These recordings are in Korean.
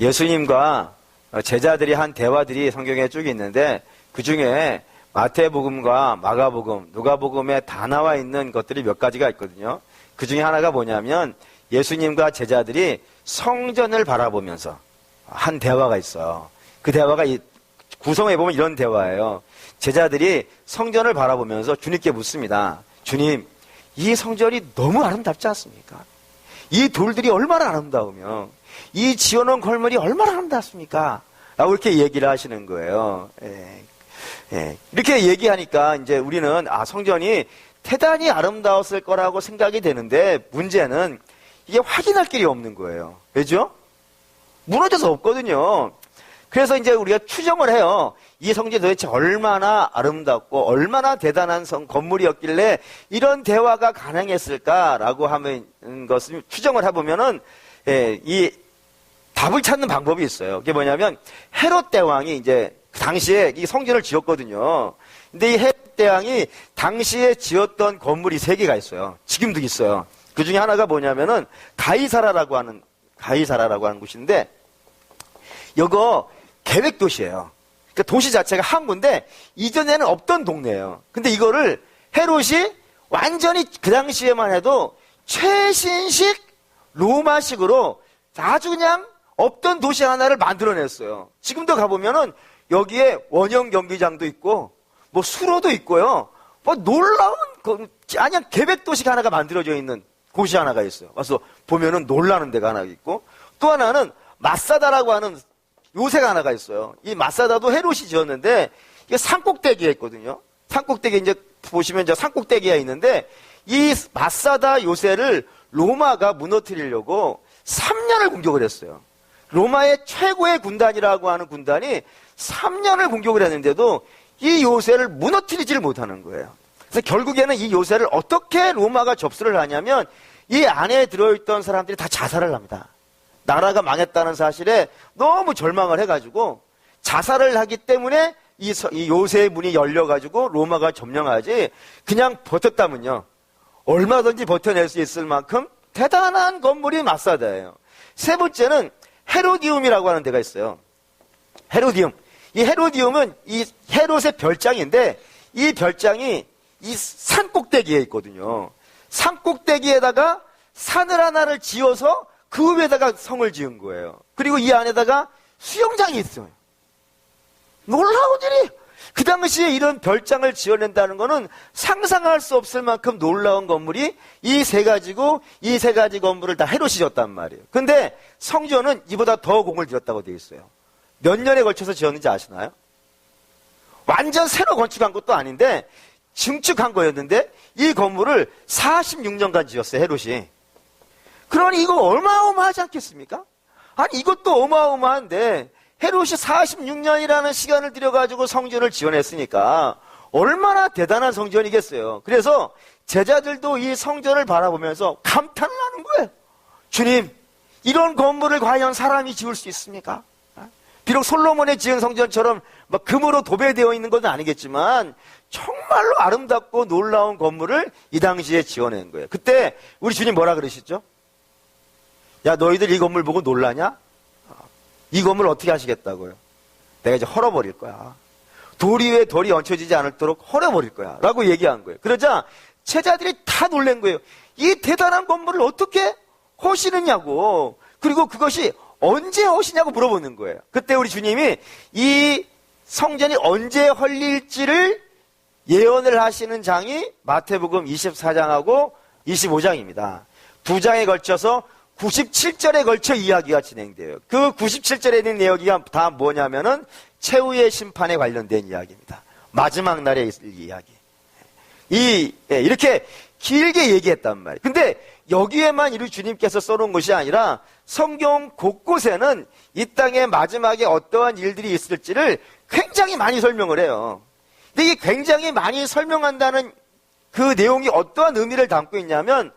예수님과 제자들이 한 대화들이 성경에 쭉 있는데 그 중에 마태복음과 마가복음, 누가복음에 다 나와 있는 것들이 몇 가지가 있거든요. 그 중에 하나가 뭐냐면 예수님과 제자들이 성전을 바라보면서 한 대화가 있어요. 그 대화가 구성해 보면 이런 대화예요. 제자들이 성전을 바라보면서 주님께 묻습니다. 주님, 이 성전이 너무 아름답지 않습니까? 이 돌들이 얼마나 아름다우며 이 지어놓은 건물이 얼마나 아름답습니까? 라고 이렇게 얘기를 하시는 거예요. 이렇게 얘기하니까 이제 우리는 성전이 대단히 아름다웠을 거라고 생각이 되는데 문제는 이게 확인할 길이 없는 거예요. 왜죠? 무너져서 없거든요. 그래서 이제 우리가 추정을 해요. 이 성전이 도대체 얼마나 아름답고 얼마나 대단한 건물이었길래 이런 대화가 가능했을까라고 하는 것을 추정을 해보면은 이 답을 찾는 방법이 있어요. 그게 뭐냐면 헤롯 대왕이 이제 그 당시에 이 성전을 지었거든요. 근데 이 헤롯 대왕이 당시에 지었던 건물이 3개가 있어요. 지금도 있어요. 그 중에 하나가 뭐냐면은 가이사라라고 하는 곳인데 이거 계획도시예요. 그러니까 도시 자체가 항구인데 이전에는 없던 동네예요. 근데 이거를 헤롯이 완전히 그 당시에만 해도 최신식 로마식으로 아주 그냥 없던 도시 하나를 만들어냈어요. 지금도 가보면은 여기에 원형 경기장도 있고 뭐 수로도 있고요. 뭐 놀라운 그냥 계획도시가 하나가 만들어져 있는 곳이 하나가 있어요. 와서 보면은 놀라는 데가 하나 있고 또 하나는 마사다라고 하는 요새가 하나가 있어요. 이 마사다도 헤롯이 지었는데 이게 산꼭대기에 있거든요. 산꼭대기에 이제 보시면 이제 산꼭대기에 있는데 이 마사다 요새를 로마가 무너뜨리려고 3년을 공격을 했어요. 로마의 최고의 군단이라고 하는 군단이 3년을 공격을 했는데도 이 요새를 무너뜨리지를 못하는 거예요. 그래서 결국에는 이 요새를 어떻게 로마가 접수를 하냐면 이 안에 들어있던 사람들이 다 자살을 합니다. 나라가 망했다는 사실에 너무 절망을 해가지고 자살을 하기 때문에 이 요새의 문이 열려가지고 로마가 점령하지 그냥 버텼다면요. 얼마든지 버텨낼 수 있을 만큼 대단한 건물이 마사다예요. 세 번째는 헤로디움이라고 하는 데가 있어요. 헤로디움. 이 헤로디움은 이 헤롯의 별장인데 이 별장이 이 산꼭대기에 있거든요. 산꼭대기에다가 산을 하나를 지어서 그 위에다가 성을 지은 거예요. 그리고 이 안에다가 수영장이 있어요. 놀라운 일이 그 당시에 이런 별장을 지어낸다는 거는 상상할 수 없을 만큼 놀라운 건물이 이 세 가지 건물을 다 헤롯이 지었단 말이에요. 근데 성전은 이보다 더 공을 들였다고 되어 있어요. 몇 년에 걸쳐서 지었는지 아시나요? 완전 새로 건축한 것도 아닌데 증축한 거였는데 이 건물을 46년간 지었어요, 헤롯이. 그러니 이거 어마어마하지 않겠습니까? 아니 이것도 어마어마한데 헤롯이 46년이라는 시간을 들여가지고 성전을 지어냈으니까 얼마나 대단한 성전이겠어요. 그래서 제자들도 이 성전을 바라보면서 감탄을 하는 거예요. 주님, 이런 건물을 과연 사람이 지을 수 있습니까? 비록 솔로몬의 지은 성전처럼 막 금으로 도배되어 있는 건 아니겠지만 정말로 아름답고 놀라운 건물을 이 당시에 지어낸 거예요. 그때 우리 주님 뭐라 그러시죠? 야, 너희들 이 건물 보고 놀라냐? 이 건물 어떻게 하시겠다고요? 내가 이제 헐어버릴 거야. 돌이 위에 돌이 얹혀지지 않도록 헐어버릴 거야. 라고 얘기한 거예요. 그러자 제자들이 다 놀란 거예요. 이 대단한 건물을 어떻게 허시느냐고. 그리고 그것이 언제 허시냐고 물어보는 거예요. 그때 우리 주님이 이 성전이 언제 헐릴지를 예언을 하시는 장이 마태복음 24장하고 25장입니다. 두 장에 걸쳐서 97절에 걸쳐 이야기가 진행돼요. 그 97절에 있는 내용이 다 뭐냐면은 최후의 심판에 관련된 이야기입니다. 마지막 날에 있을 이야기. 이렇게 길게 얘기했단 말이에요. 근데 여기에만 우리 주님께서 써놓은 것이 아니라 성경 곳곳에는 이 땅의 마지막에 어떠한 일들이 있을지를 굉장히 많이 설명을 해요. 근데 이게 굉장히 많이 설명한다는 그 내용이 어떠한 의미를 담고 있냐면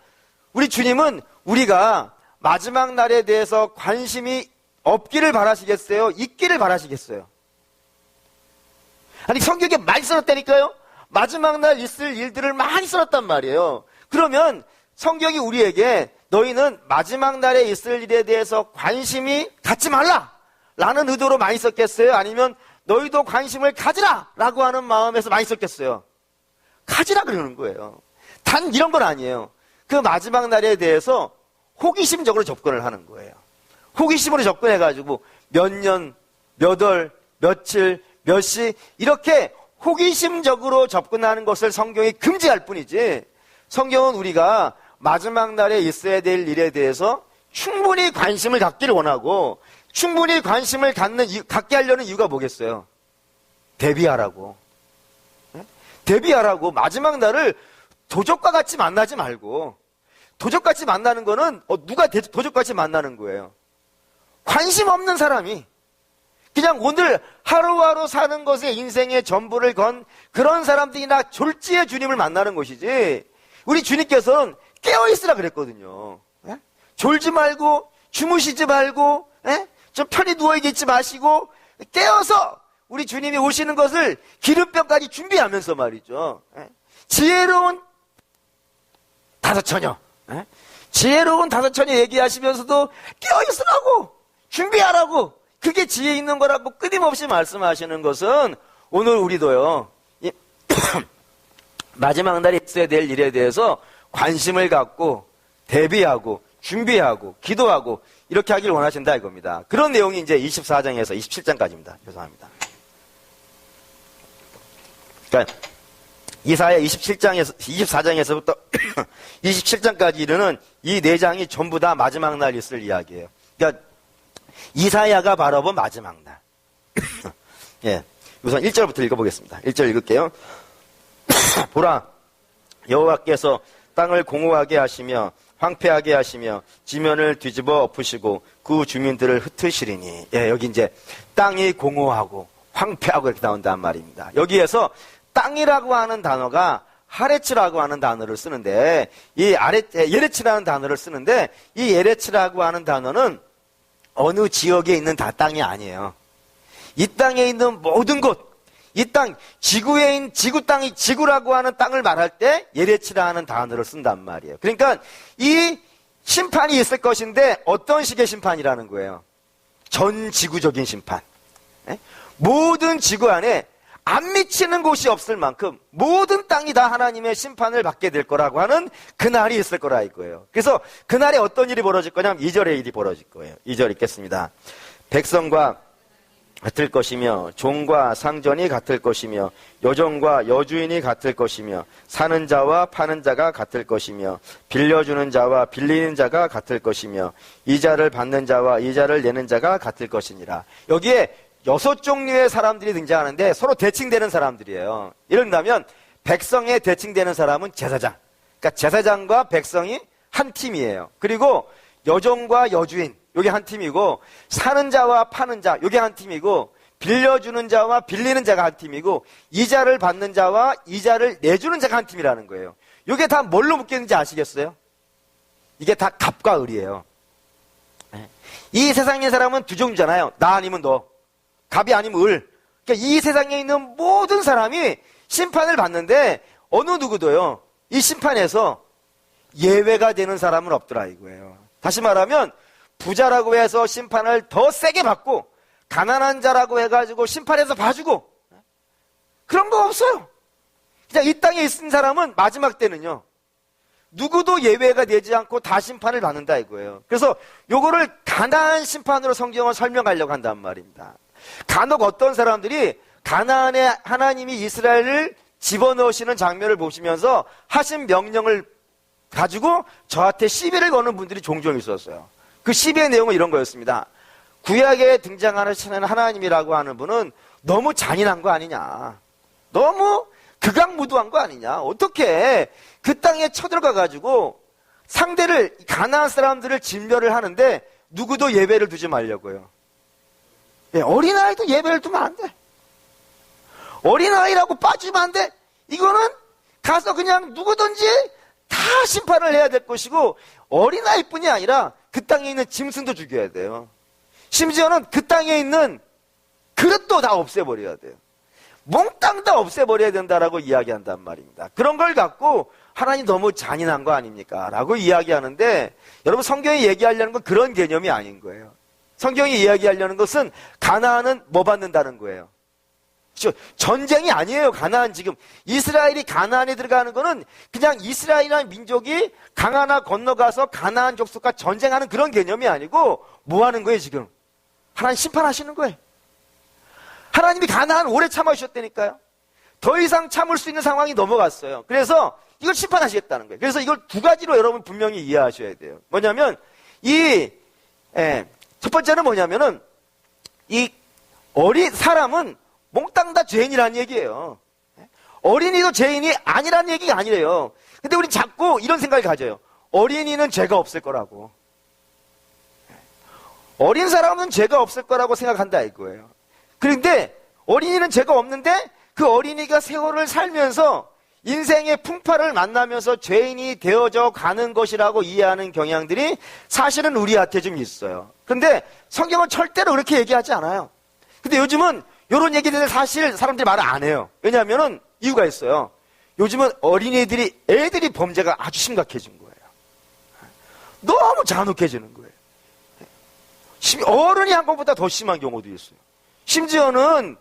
우리 주님은 우리가 마지막 날에 대해서 관심이 없기를 바라시겠어요? 있기를 바라시겠어요? 아니 성경에 많이 써놨다니까요? 마지막 날 있을 일들을 많이 써놨단 말이에요. 그러면 성경이 우리에게 너희는 마지막 날에 있을 일에 대해서 관심이 갖지 말라! 라는 의도로 많이 썼겠어요? 아니면 너희도 관심을 가지라! 라고 하는 마음에서 많이 썼겠어요? 가지라 그러는 거예요. 단 이런 건 아니에요. 그 마지막 날에 대해서 호기심적으로 접근을 하는 거예요. 호기심으로 접근해가지고 몇 년, 몇 월, 며칠, 몇 시 이렇게 호기심적으로 접근하는 것을 성경이 금지할 뿐이지, 성경은 우리가 마지막 날에 있어야 될 일에 대해서 충분히 관심을 갖기를 원하고, 충분히 관심을 갖게 하려는 이유가 뭐겠어요? 대비하라고. 대비하라고. 마지막 날을 도적과 같이 만나지 말고, 도적같이 만나는 거는 누가 도적같이 만나는 거예요? 관심 없는 사람이 그냥 오늘 하루하루 사는 것에 인생의 전부를 건 그런 사람들이나 졸지의 주님을 만나는 것이지, 우리 주님께서는 깨어있으라 그랬거든요. 예? 졸지 말고 주무시지 말고, 예? 좀 편히 누워있지 마시고 깨어서 우리 주님이 오시는 것을 기름병까지 준비하면서 말이죠. 예? 지혜로운 다섯 처녀, 예? 지혜로운 다섯 처녀 얘기하시면서도 깨어있으라고, 준비하라고, 그게 지혜 있는 거라고 끊임없이 말씀하시는 것은, 오늘 우리도요, 마지막 날에 있어야 될 일에 대해서 관심을 갖고 대비하고 준비하고 기도하고 이렇게 하길 원하신다 이겁니다. 그런 내용이 이제 24장에서 27장까지입니다. 죄송합니다. 그러니까 이사야 24장에서부터 27장까지 이르는 이 4장이 전부 다 마지막 날 있을 이야기예요. 그러니까 이사야가 바라본 마지막 날. 예, 우선 1절부터 읽어보겠습니다. 1절 읽을게요. 보라, 여호와께서 땅을 공허하게 하시며 황폐하게 하시며 지면을 뒤집어 엎으시고 그 주민들을 흩으시리니. 예, 여기 이제 땅이 공허하고 황폐하고 이렇게 나온단 말입니다. 여기에서 땅이라고 하는 단어가 하레츠라고 하는 단어를 쓰는데, 예레츠라는 단어를 쓰는데, 이 예레츠라고 하는 단어는 어느 지역에 있는 다 땅이 아니에요. 이 땅에 있는 모든 곳, 이 땅, 지구에 있는 지구라고 하는 땅을 말할 때 예레치라는 단어를 쓴단 말이에요. 그러니까 이 심판이 있을 것인데 어떤 식의 심판이라는 거예요? 전 지구적인 심판. 모든 지구 안에 안 미치는 곳이 없을 만큼 모든 땅이 다 하나님의 심판을 받게 될 거라고 하는 그날이 있을 거라 이거예요. 그래서 그날에 어떤 일이 벌어질 거냐면 2절의 일이 벌어질 거예요. 2절 읽겠습니다. 백성과 같을 것이며 종과 상전이 같을 것이며 여종과 여주인이 같을 것이며 사는 자와 파는 자가 같을 것이며 빌려주는 자와 빌리는 자가 같을 것이며 이자를 받는 자와 이자를 내는 자가 같을 것이니라. 여기에 6종류의 사람들이 등장하는데 서로 대칭되는 사람들이에요. 이른다면 백성에 대칭되는 사람은 제사장. 그러니까 제사장과 백성이 한 팀이에요. 그리고 여종과 여주인, 요게 한 팀이고, 사는 자와 파는 자, 요게 한 팀이고, 빌려주는 자와 빌리는 자가 한 팀이고, 이자를 받는 자와 이자를 내주는 자가 한 팀이라는 거예요. 요게 다 뭘로 묶이는지 아시겠어요? 이게 다 갑과 을이에요. 이 세상의 사람은 두 종류잖아요. 나 아니면 너. 갑이 아니면 을. 그러니까 이 세상에 있는 모든 사람이 심판을 받는데 어느 누구도요, 이 심판에서 예외가 되는 사람은 없더라 이거예요. 다시 말하면 부자라고 해서 심판을 더 세게 받고 가난한 자라고 해가지고 심판에서 봐주고 그런 거 없어요. 그냥 이 땅에 있는 사람은 마지막 때는요, 누구도 예외가 되지 않고 다 심판을 받는다 이거예요. 그래서 요거를 가나안 심판으로 성경을 설명하려고 한단 말입니다. 간혹 어떤 사람들이 가나안에 하나님이 이스라엘을 집어넣으시는 장면을 보시면서 하신 명령을 가지고 저한테 시비를 거는 분들이 종종 있었어요. 그 시비의 내용은 이런 거였습니다. 구약에 등장하는 하나님이라고 하는 분은 너무 잔인한 거 아니냐, 너무 극악무도한 거 아니냐, 어떻게 그 땅에 쳐들어가가지고 상대를, 가나안 사람들을 진멸을 하는데 누구도 예배를 두지 말려고요. 예, 어린아이도 예배를 두면 안 돼. 어린아이라고 빠지면 안 돼. 이거는 가서 그냥 누구든지 다 심판을 해야 될 것이고, 어린아이뿐이 아니라 그 땅에 있는 짐승도 죽여야 돼요. 심지어는 그 땅에 있는 그릇도 다 없애버려야 돼요. 몽땅 다 없애버려야 된다라고 이야기한단 말입니다. 그런 걸 갖고 하나님 너무 잔인한 거 아닙니까? 라고 이야기하는데, 여러분 성경이 얘기하려는 건 그런 개념이 아닌 거예요. 성경이 이야기하려는 것은 가나안은 뭐 받는다는 거예요? 그렇죠? 전쟁이 아니에요. 가나안 지금 이스라엘이 가나안에 들어가는 거는 그냥 이스라엘이라는 민족이 강 하나 건너가서 가나안 족속과 전쟁하는 그런 개념이 아니고 뭐 하는 거예요 지금? 하나님 심판하시는 거예요. 하나님이 가나안 오래 참아주셨다니까요. 더 이상 참을 수 있는 상황이 넘어갔어요. 그래서 이걸 심판하시겠다는 거예요. 그래서 이걸 두 가지로 여러분 분명히 이해하셔야 돼요. 뭐냐면 첫 번째는 뭐냐면은 이 어린 사람은 몽땅 다 죄인이라는 얘기예요. 어린이도 죄인이 아니라는 얘기가 아니래요. 근데 우린 자꾸 이런 생각을 가져요. 어린이는 죄가 없을 거라고. 어린 사람은 죄가 없을 거라고 생각한다 이거예요. 그런데 어린이는 죄가 없는데 그 어린이가 세월을 살면서 인생의 풍파를 만나면서 죄인이 되어져 가는 것이라고 이해하는 경향들이 사실은 우리한테 좀 있어요. 그런데 성경은 절대로 그렇게 얘기하지 않아요. 근데 요즘은 이런 얘기들을 사실 사람들이 말을 안 해요. 왜냐하면 이유가 있어요. 요즘은 애들이 범죄가 아주 심각해진 거예요. 너무 잔혹해지는 거예요. 어른이 한 것보다 더 심한 경우도 있어요. 심지어는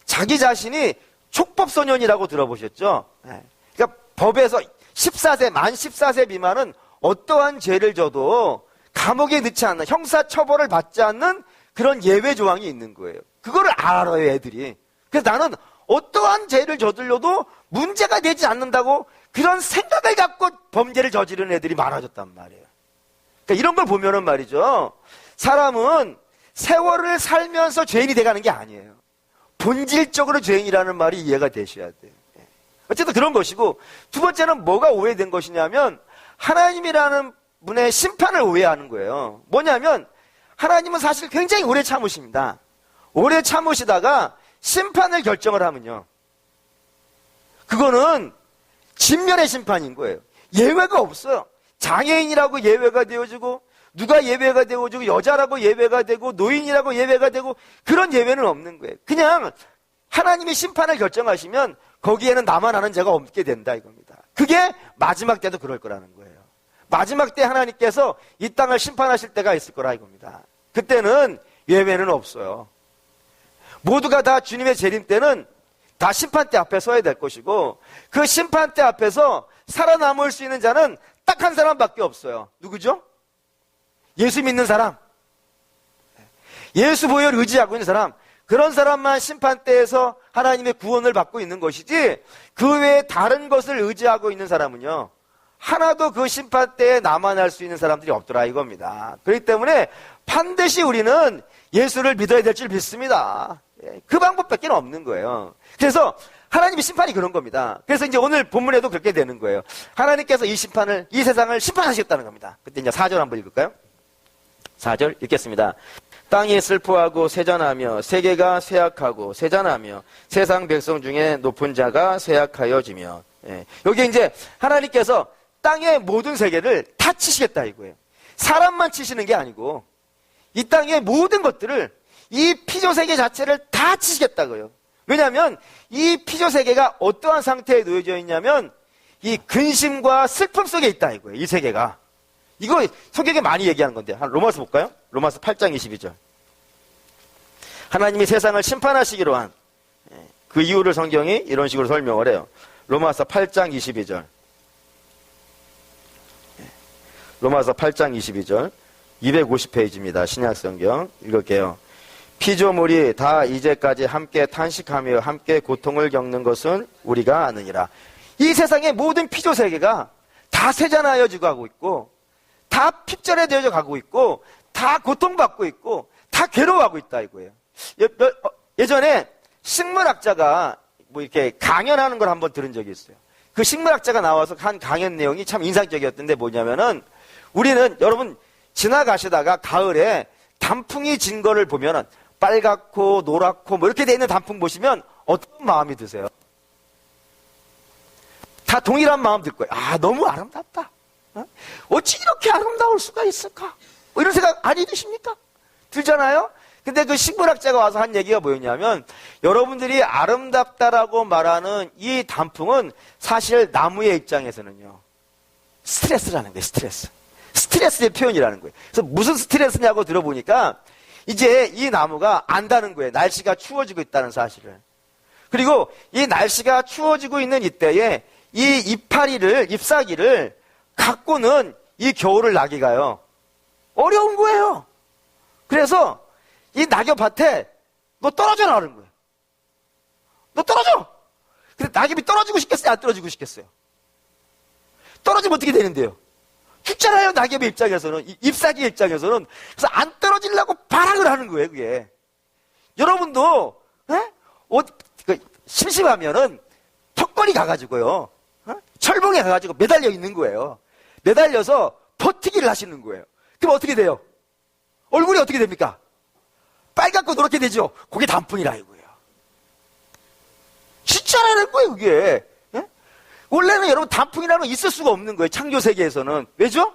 자기 자신이 촉법소년이라고 들어보셨죠? 그러니까 법에서 만 14세 미만은 어떠한 죄를 져도 감옥에 넣지 않는, 형사처벌을 받지 않는 그런 예외 조항이 있는 거예요. 그거를 알아요, 애들이. 그래서 나는 어떠한 죄를 저질러도 문제가 되지 않는다고 그런 생각을 갖고 범죄를 저지르는 애들이 많아졌단 말이에요. 그러니까 이런 걸 보면은 말이죠. 사람은 세월을 살면서 죄인이 돼가는 게 아니에요. 본질적으로 죄인이라는 말이 이해가 되셔야 돼요. 어쨌든 그런 것이고, 두 번째는 뭐가 오해된 것이냐면 하나님이라는 분의 심판을 오해하는 거예요. 뭐냐면 하나님은 사실 굉장히 오래 참으십니다. 오래 참으시다가 심판을 결정을 하면요, 그거는 진면의 심판인 거예요. 예외가 없어요. 장애인이라고 예외가 되어지고, 누가 예외가 되어지고, 여자라고 예외가 되고, 노인이라고 예외가 되고, 그런 예외는 없는 거예요. 그냥 하나님이 심판을 결정하시면 거기에는 나만 아는 죄가 없게 된다 이겁니다. 그게 마지막 때도 그럴 거라는 거예요. 마지막 때 하나님께서 이 땅을 심판하실 때가 있을 거라 이겁니다. 그때는 예외는 없어요. 모두가 다 주님의 재림 때는 다 심판대 앞에 서야 될 것이고, 그 심판대 앞에서 살아남을 수 있는 자는 딱 한 사람밖에 없어요. 누구죠? 예수 믿는 사람, 예수 보혈 의지하고 있는 사람, 그런 사람만 심판대에서 하나님의 구원을 받고 있는 것이지, 그 외에 다른 것을 의지하고 있는 사람은요, 하나도 그 심판대에 남아날 수 있는 사람들이 없더라 이겁니다. 그렇기 때문에 반드시 우리는 예수를 믿어야 될 줄 믿습니다. 그 방법밖에 없는 거예요. 그래서 하나님의 심판이 그런 겁니다. 그래서 이제 오늘 본문에도 그렇게 되는 거예요. 하나님께서 이 세상을 심판하시겠다는 겁니다. 그때 이제 4절 한번 읽을까요? 4절 읽겠습니다. 땅이 슬퍼하고 세잔하며 세계가 쇠약하고 세잔하며 세상 백성 중에 높은 자가 쇠약하여지며. 여기 이제 하나님께서 땅의 모든 세계를 다 치시겠다 이거예요. 사람만 치시는 게 아니고 이 땅의 모든 것들을, 이 피조세계 자체를 다 치시겠다고요. 왜냐하면 이 피조세계가 어떠한 상태에 놓여져 있냐면 이 근심과 슬픔 속에 있다 이거예요. 이 세계가. 이거 성경에 많이 얘기하는 건데, 로마서 볼까요? 로마서 8장 22절. 하나님이 세상을 심판하시기로 한 그 이유를 성경이 이런 식으로 설명을 해요. 로마서 8장 22절. 로마서 8장 22절. 250페이지입니다. 신약성경 읽을게요. 피조물이 다 이제까지 함께 탄식하며 함께 고통을 겪는 것은 우리가 아느니라. 이 세상의 모든 피조세계가 다 세잔하여지고 가고 있고, 다 핍절해져 가고 있고, 다 고통받고 있고, 다 괴로워하고 있다 이거예요. 예전에 식물학자가 뭐 이렇게 강연하는 걸 한번 들은 적이 있어요. 그 식물학자가 나와서 한 강연 내용이 참 인상적이었던데 뭐냐면은, 우리는 여러분 지나가시다가 가을에 단풍이 진 거를 보면은 빨갛고 노랗고 뭐 이렇게 돼 있는 단풍 보시면 어떤 마음이 드세요? 다 동일한 마음 들 거예요. 아, 너무 아름답다. 어찌 이렇게 아름다울 수가 있을까? 뭐 이런 생각 안 드십니까? 들잖아요? 근데 그 식물학자가 와서 한 얘기가 뭐였냐면, 여러분들이 아름답다라고 말하는 이 단풍은 사실 나무의 입장에서는요, 스트레스라는 거예요. 스트레스의 표현이라는 거예요. 그래서 무슨 스트레스냐고 들어보니까 이제 이 나무가 안다는 거예요. 날씨가 추워지고 있다는 사실을. 그리고 이 날씨가 추워지고 있는 이때에 이 잎사귀를 갖고는 이 겨울을 나기가요. 어려운 거예요. 그래서 이 낙엽밭에 너 떨어져 나가는 거예요. 너 떨어져! 근데 낙엽이 떨어지고 싶겠어요? 안 떨어지고 싶겠어요? 떨어지면 어떻게 되는데요? 죽잖아요, 낙엽의 입장에서는. 잎사귀 입장에서는. 그래서 안 떨어지려고 발악을 하는 거예요, 그게. 여러분도, 심심하면은 턱걸이 가가지고요. 철봉에 가가지고 매달려 있는 거예요. 매달려서 버티기를 하시는 거예요. 그럼 어떻게 돼요? 얼굴이 어떻게 됩니까? 빨갛고 노랗게 되죠? 그게 단풍이라 이거예요. 진짜라는 거예요, 그게. 원래는 여러분 단풍이라는 건 있을 수가 없는 거예요. 창조 세계에서는. 왜죠?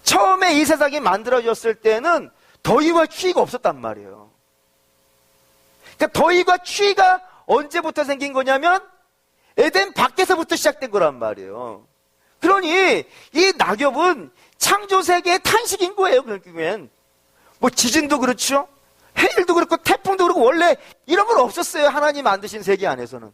처음에 이 세상이 만들어졌을 때는 더위와 추위가 없었단 말이에요. 그러니까 더위와 추위가 언제부터 생긴 거냐면 에덴 밖에서부터 시작된 거란 말이에요. 그러니 이 낙엽은 창조 세계의 탄식인 거예요. 결국엔 뭐 지진도 그렇죠. 해일도 그렇고 태풍도 그렇고 원래 이런 건 없었어요. 하나님 만드신 세계 안에서는.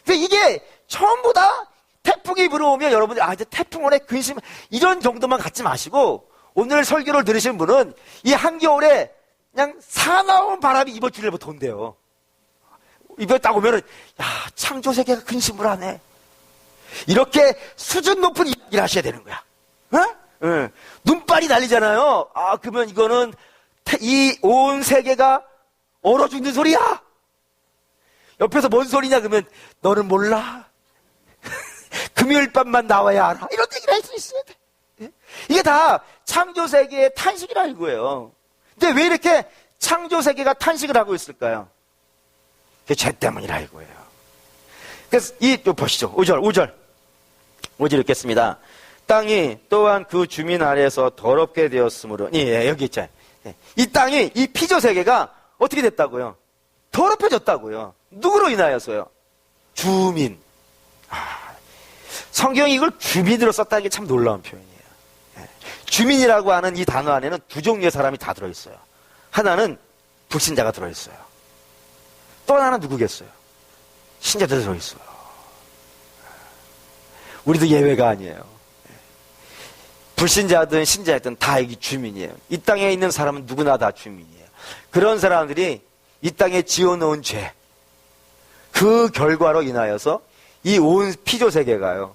근데 이게 전부 다 태풍이 불어오면 여러분들 이제 태풍 오네 근심 이런 정도만 갖지 마시고 오늘 설교를 들으신 분은 이 한겨울에 그냥 사나운 바람이 이번 주일부터 돈대요. 이번 딱 오면은 창조 세계가 근심을 하네. 이렇게 수준 높은 이야기를 하셔야 되는 거야. 눈발이 날리잖아요. 그러면 이거는 이 온 세계가 얼어 죽는 소리야. 옆에서 뭔 소리냐 그러면 너는 몰라. 금요일 밤만 나와야 알아. 이런 얘기를 할 수 있어야 돼. 이게 다 창조 세계의 탄식이라 이거예요. 근데 왜 이렇게 창조 세계가 탄식을 하고 있을까요? 그게 죄 때문이라 이거예요. 그래서 또 보시죠. 5절 읽겠습니다. 땅이 또한 그 주민 아래에서 더럽게 되었으므로 여기 있잖아요. 이 땅이 이 피조 세계가 어떻게 됐다고요? 더럽혀졌다고요. 누구로 인하여서요? 주민. 성경이 이걸 주민으로 썼다는 게 참 놀라운 표현이에요. 주민이라고 하는 이 단어 안에는 두 종류의 사람이 다 들어있어요. 하나는 불신자가 들어있어요. 또 하나는 누구겠어요? 신자들 들어있어요. 우리도 예외가 아니에요. 불신자든 신자든 다 여기 주민이에요. 이 땅에 있는 사람은 누구나 다 주민이에요. 그런 사람들이 이 땅에 지어놓은 죄, 그 결과로 인하여서 이 온 피조 세계가요,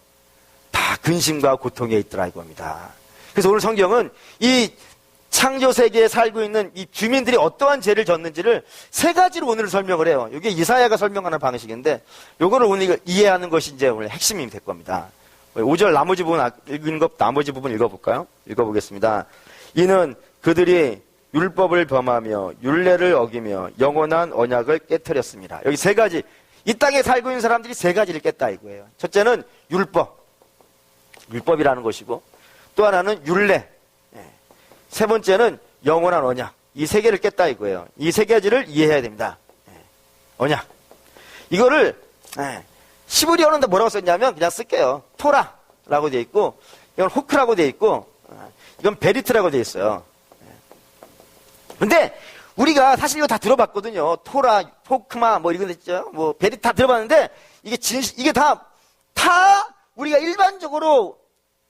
다 근심과 고통에 있더라 이겁니다. 그래서 오늘 성경은 이 창조 세계에 살고 있는 이 주민들이 어떠한 죄를 졌는지를 세 가지로 오늘 설명을 해요. 이게 이사야가 설명하는 방식인데, 요거를 오늘 이해하는 것이 이제 오늘 핵심이 될 겁니다. 5절 나머지 부분 읽어볼까요? 읽어보겠습니다. 이는 그들이 율법을 범하며 율례를 어기며 영원한 언약을 깨트렸습니다. 여기 세 가지, 이 땅에 살고 있는 사람들이 세 가지를 깼다 이거예요. 첫째는 율법이라는 것이고, 또 하나는 율례, 세 번째는 영원한 언약. 이 세 개를 깼다 이거예요. 이 세 가지를 이해해야 됩니다. 언약. 이거를 히브리어는 뭐라고 썼냐면 그냥 쓸게요. 토라라고 되어 있고, 이건 호크라고 되어 있고, 이건 베리트라고 되어 있어요. 근데 우리가 사실 이거 다 들어봤거든요. 토라, 호크마 뭐 이런 거 있죠. 뭐 베리트 다 들어봤는데 이게 다 우리가 일반적으로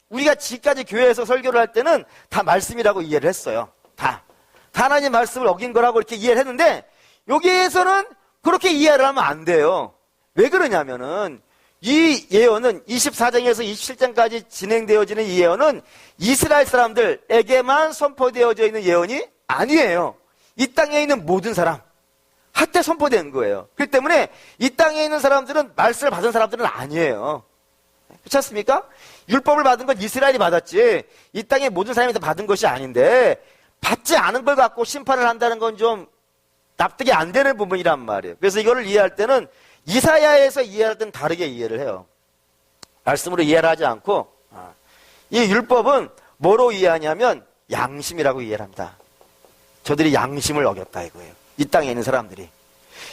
우리가 지금까지 교회에서 설교를 할 때는 다 말씀이라고 이해를 했어요. 다 하나님 말씀을 어긴 거라고 이렇게 이해를 했는데, 여기에서는 그렇게 이해를 하면 안 돼요. 왜 그러냐면은 이 예언은 24장에서 27장까지 진행되어지는 이 예언은 이스라엘 사람들에게만 선포되어져 있는 예언이 아니에요. 이 땅에 있는 모든 사람 한테 선포된 거예요. 그렇기 때문에 이 땅에 있는 사람들은 말씀을 받은 사람들은 아니에요. 그렇지 않습니까? 율법을 받은 건 이스라엘이 받았지 이 땅의 모든 사람이 다 받은 것이 아닌데, 받지 않은 걸 갖고 심판을 한다는 건 좀 납득이 안 되는 부분이란 말이에요. 그래서 이거를 이해할 때는 이사야에서 이해할 때는 다르게 이해를 해요. 말씀으로 이해를 하지 않고, 이 율법은 뭐로 이해하냐면 양심이라고 이해를 합니다. 저들이 양심을 어겼다 이거예요. 이 땅에 있는 사람들이.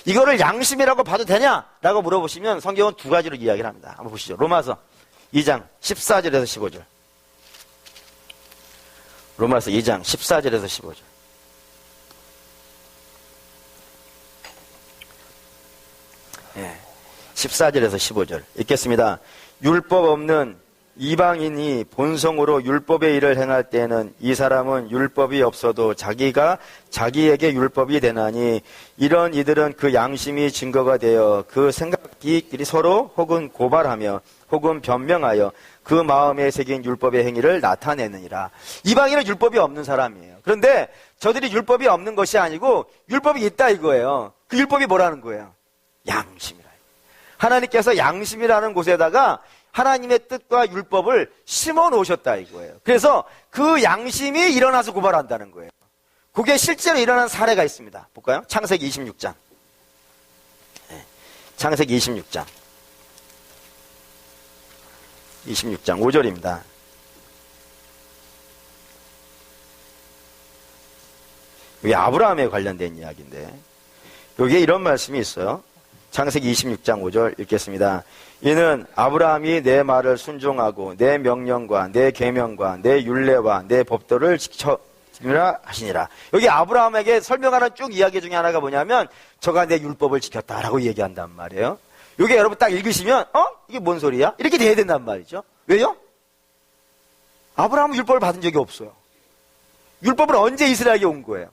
이거를 양심이라고 봐도 되냐라고 물어보시면 성경은 두 가지로 이야기를 합니다. 한번 보시죠. 로마서 2장 14절에서 15절. 로마서 2장 14절에서 15절. 14절에서 15절 읽겠습니다. 율법 없는 이방인이 본성으로 율법의 일을 행할 때에는 이 사람은 율법이 없어도 자기가 자기에게 율법이 되나니 이런 이들은 그 양심이 증거가 되어 그 생각끼리 서로 혹은 고발하며 혹은 변명하여 그 마음에 새긴 율법의 행위를 나타내느니라. 이방인은 율법이 없는 사람이에요. 그런데 저들이 율법이 없는 것이 아니고 율법이 있다 이거예요. 그 율법이 뭐라는 거예요? 양심이라. 하나님께서 양심이라는 곳에다가 하나님의 뜻과 율법을 심어 놓으셨다 이거예요. 그래서 그 양심이 일어나서 고발한다는 거예요. 그게 실제로 일어난 사례가 있습니다. 볼까요? 창세기 26장. 창세기 26장. 26장 5절입니다. 이게 아브라함에 관련된 이야기인데 여기에 이런 말씀이 있어요. 창세기 26장 5절 읽겠습니다. 이는 아브라함이 내 말을 순종하고 내 명령과 내 계명과 내 율례와 내 법도를 지키라 하시니라. 여기 아브라함에게 설명하는 쭉 이야기 중에 하나가 뭐냐면 저가 내 율법을 지켰다라고 얘기한단 말이에요. 여기 여러분 딱 읽으시면 이게 뭔 소리야? 이렇게 돼야 된단 말이죠. 왜요? 아브라함은 율법을 받은 적이 없어요. 율법은 언제 이스라엘에 온 거예요?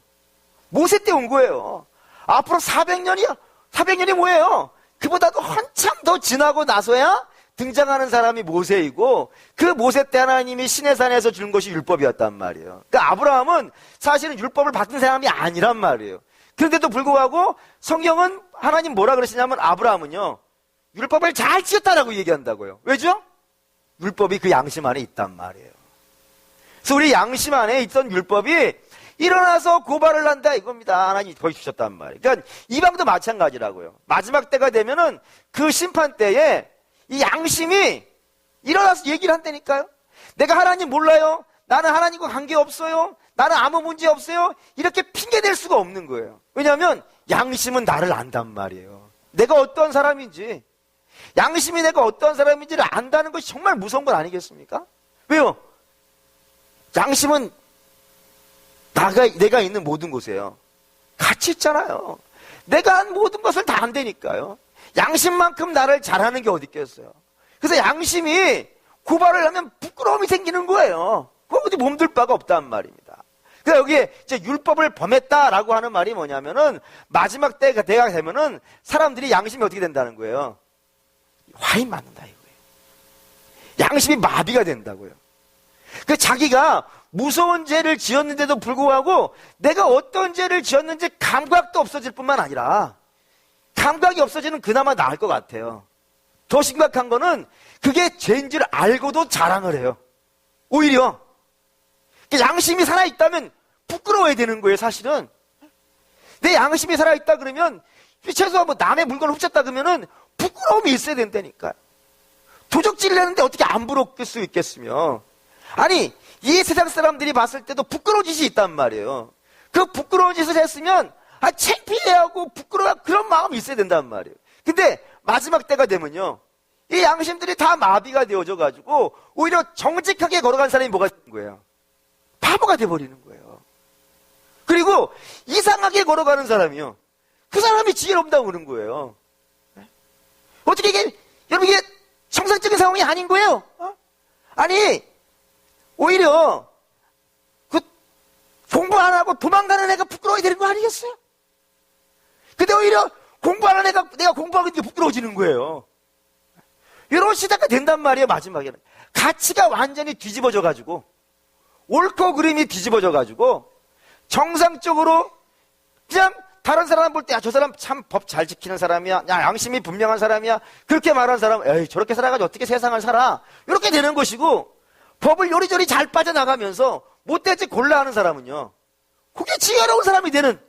모세 때 온 거예요. 앞으로 400년이야. 400년이 뭐예요? 그보다도 한참 더 지나고 나서야 등장하는 사람이 모세이고 그 모세 때 하나님이 시내산에서 준 것이 율법이었단 말이에요. 그러니까 아브라함은 사실은 율법을 받은 사람이 아니란 말이에요. 그런데도 불구하고 성경은 하나님 뭐라 그러시냐면 아브라함은요 율법을 잘 지켰다라고 얘기한다고요. 왜죠? 율법이 그 양심 안에 있단 말이에요. 그래서 우리 양심 안에 있던 율법이 일어나서 고발을 한다 이겁니다. 하나님이 보여주셨단 말이에요. 그러니까 이방도 마찬가지라고요. 마지막 때가 되면은 그 심판 때에 이 양심이 일어나서 얘기를 한다니까요. 내가 하나님 몰라요. 나는 하나님과 관계없어요. 나는 아무 문제 없어요. 이렇게 핑계댈 수가 없는 거예요. 왜냐하면 양심은 나를 안단 말이에요. 내가 어떤 사람인지 양심이 내가 어떤 사람인지를 안다는 것이 정말 무서운 건 아니겠습니까? 왜요? 양심은 내가 있는 모든 곳에요. 같이 있잖아요. 내가 한 모든 것을 다 안다니까요. 양심만큼 나를 잘하는 게 어디 있겠어요. 그래서 양심이 고발을 하면 부끄러움이 생기는 거예요. 그거 어디 몸둘 바가 없단 말입니다. 그래서 여기에 이제 율법을 범했다라고 하는 말이 뭐냐면은 마지막 때가 되면은 사람들이 양심이 어떻게 된다는 거예요? 화인 맞는다 이거예요. 양심이 마비가 된다고요. 그 자기가 무서운 죄를 지었는데도 불구하고 내가 어떤 죄를 지었는지 감각도 없어질 뿐만 아니라 감각이 없어지는 그나마 나을 것 같아요. 더 심각한 거는 그게 죄인 줄 알고도 자랑을 해요. 오히려 양심이 살아있다면 부끄러워야 되는 거예요. 사실은 내 양심이 살아있다 그러면 최소한 뭐 남의 물건을 훔쳤다 그러면은 부끄러움이 있어야 된다니까요. 도적질을 했는데 어떻게 안 부러울 수 있겠으며 아니 이 세상 사람들이 봤을 때도 부끄러운 짓이 있단 말이에요. 그 부끄러운 짓을 했으면 창피해하고 부끄러워 그런 마음이 있어야 된단 말이에요. 근데 마지막 때가 되면요 이 양심들이 다 마비가 되어져 가지고 오히려 정직하게 걸어간 사람이 뭐가 되는 거예요? 바보가 돼버리는 거예요. 그리고 이상하게 걸어가는 사람이요 그 사람이 지혜롭다고 그러는 거예요. 어떻게 이게 여러분 이게 정상적인 상황이 아닌 거예요? 아니 오히려 그 공부 안 하고 도망가는 애가 부끄러워야 되는 거 아니겠어요? 근데 오히려 공부 안 하는 애가 내가 공부하고 있는 게 부끄러워지는 거예요. 이런 시대가 된단 말이에요. 마지막에는 가치가 완전히 뒤집어져 가지고 옳고 그름이 뒤집어져 가지고 정상적으로 그냥 다른 사람 볼 때 저 사람 참 법 잘 지키는 사람이야, 야 양심이 분명한 사람이야, 그렇게 말하는 사람 에이 저렇게 살아가지고 어떻게 세상을 살아, 이렇게 되는 것이고 법을 요리조리 잘 빠져나가면서 못된 짓 골라 하는 사람은요 그게 지혜로운 사람이 되는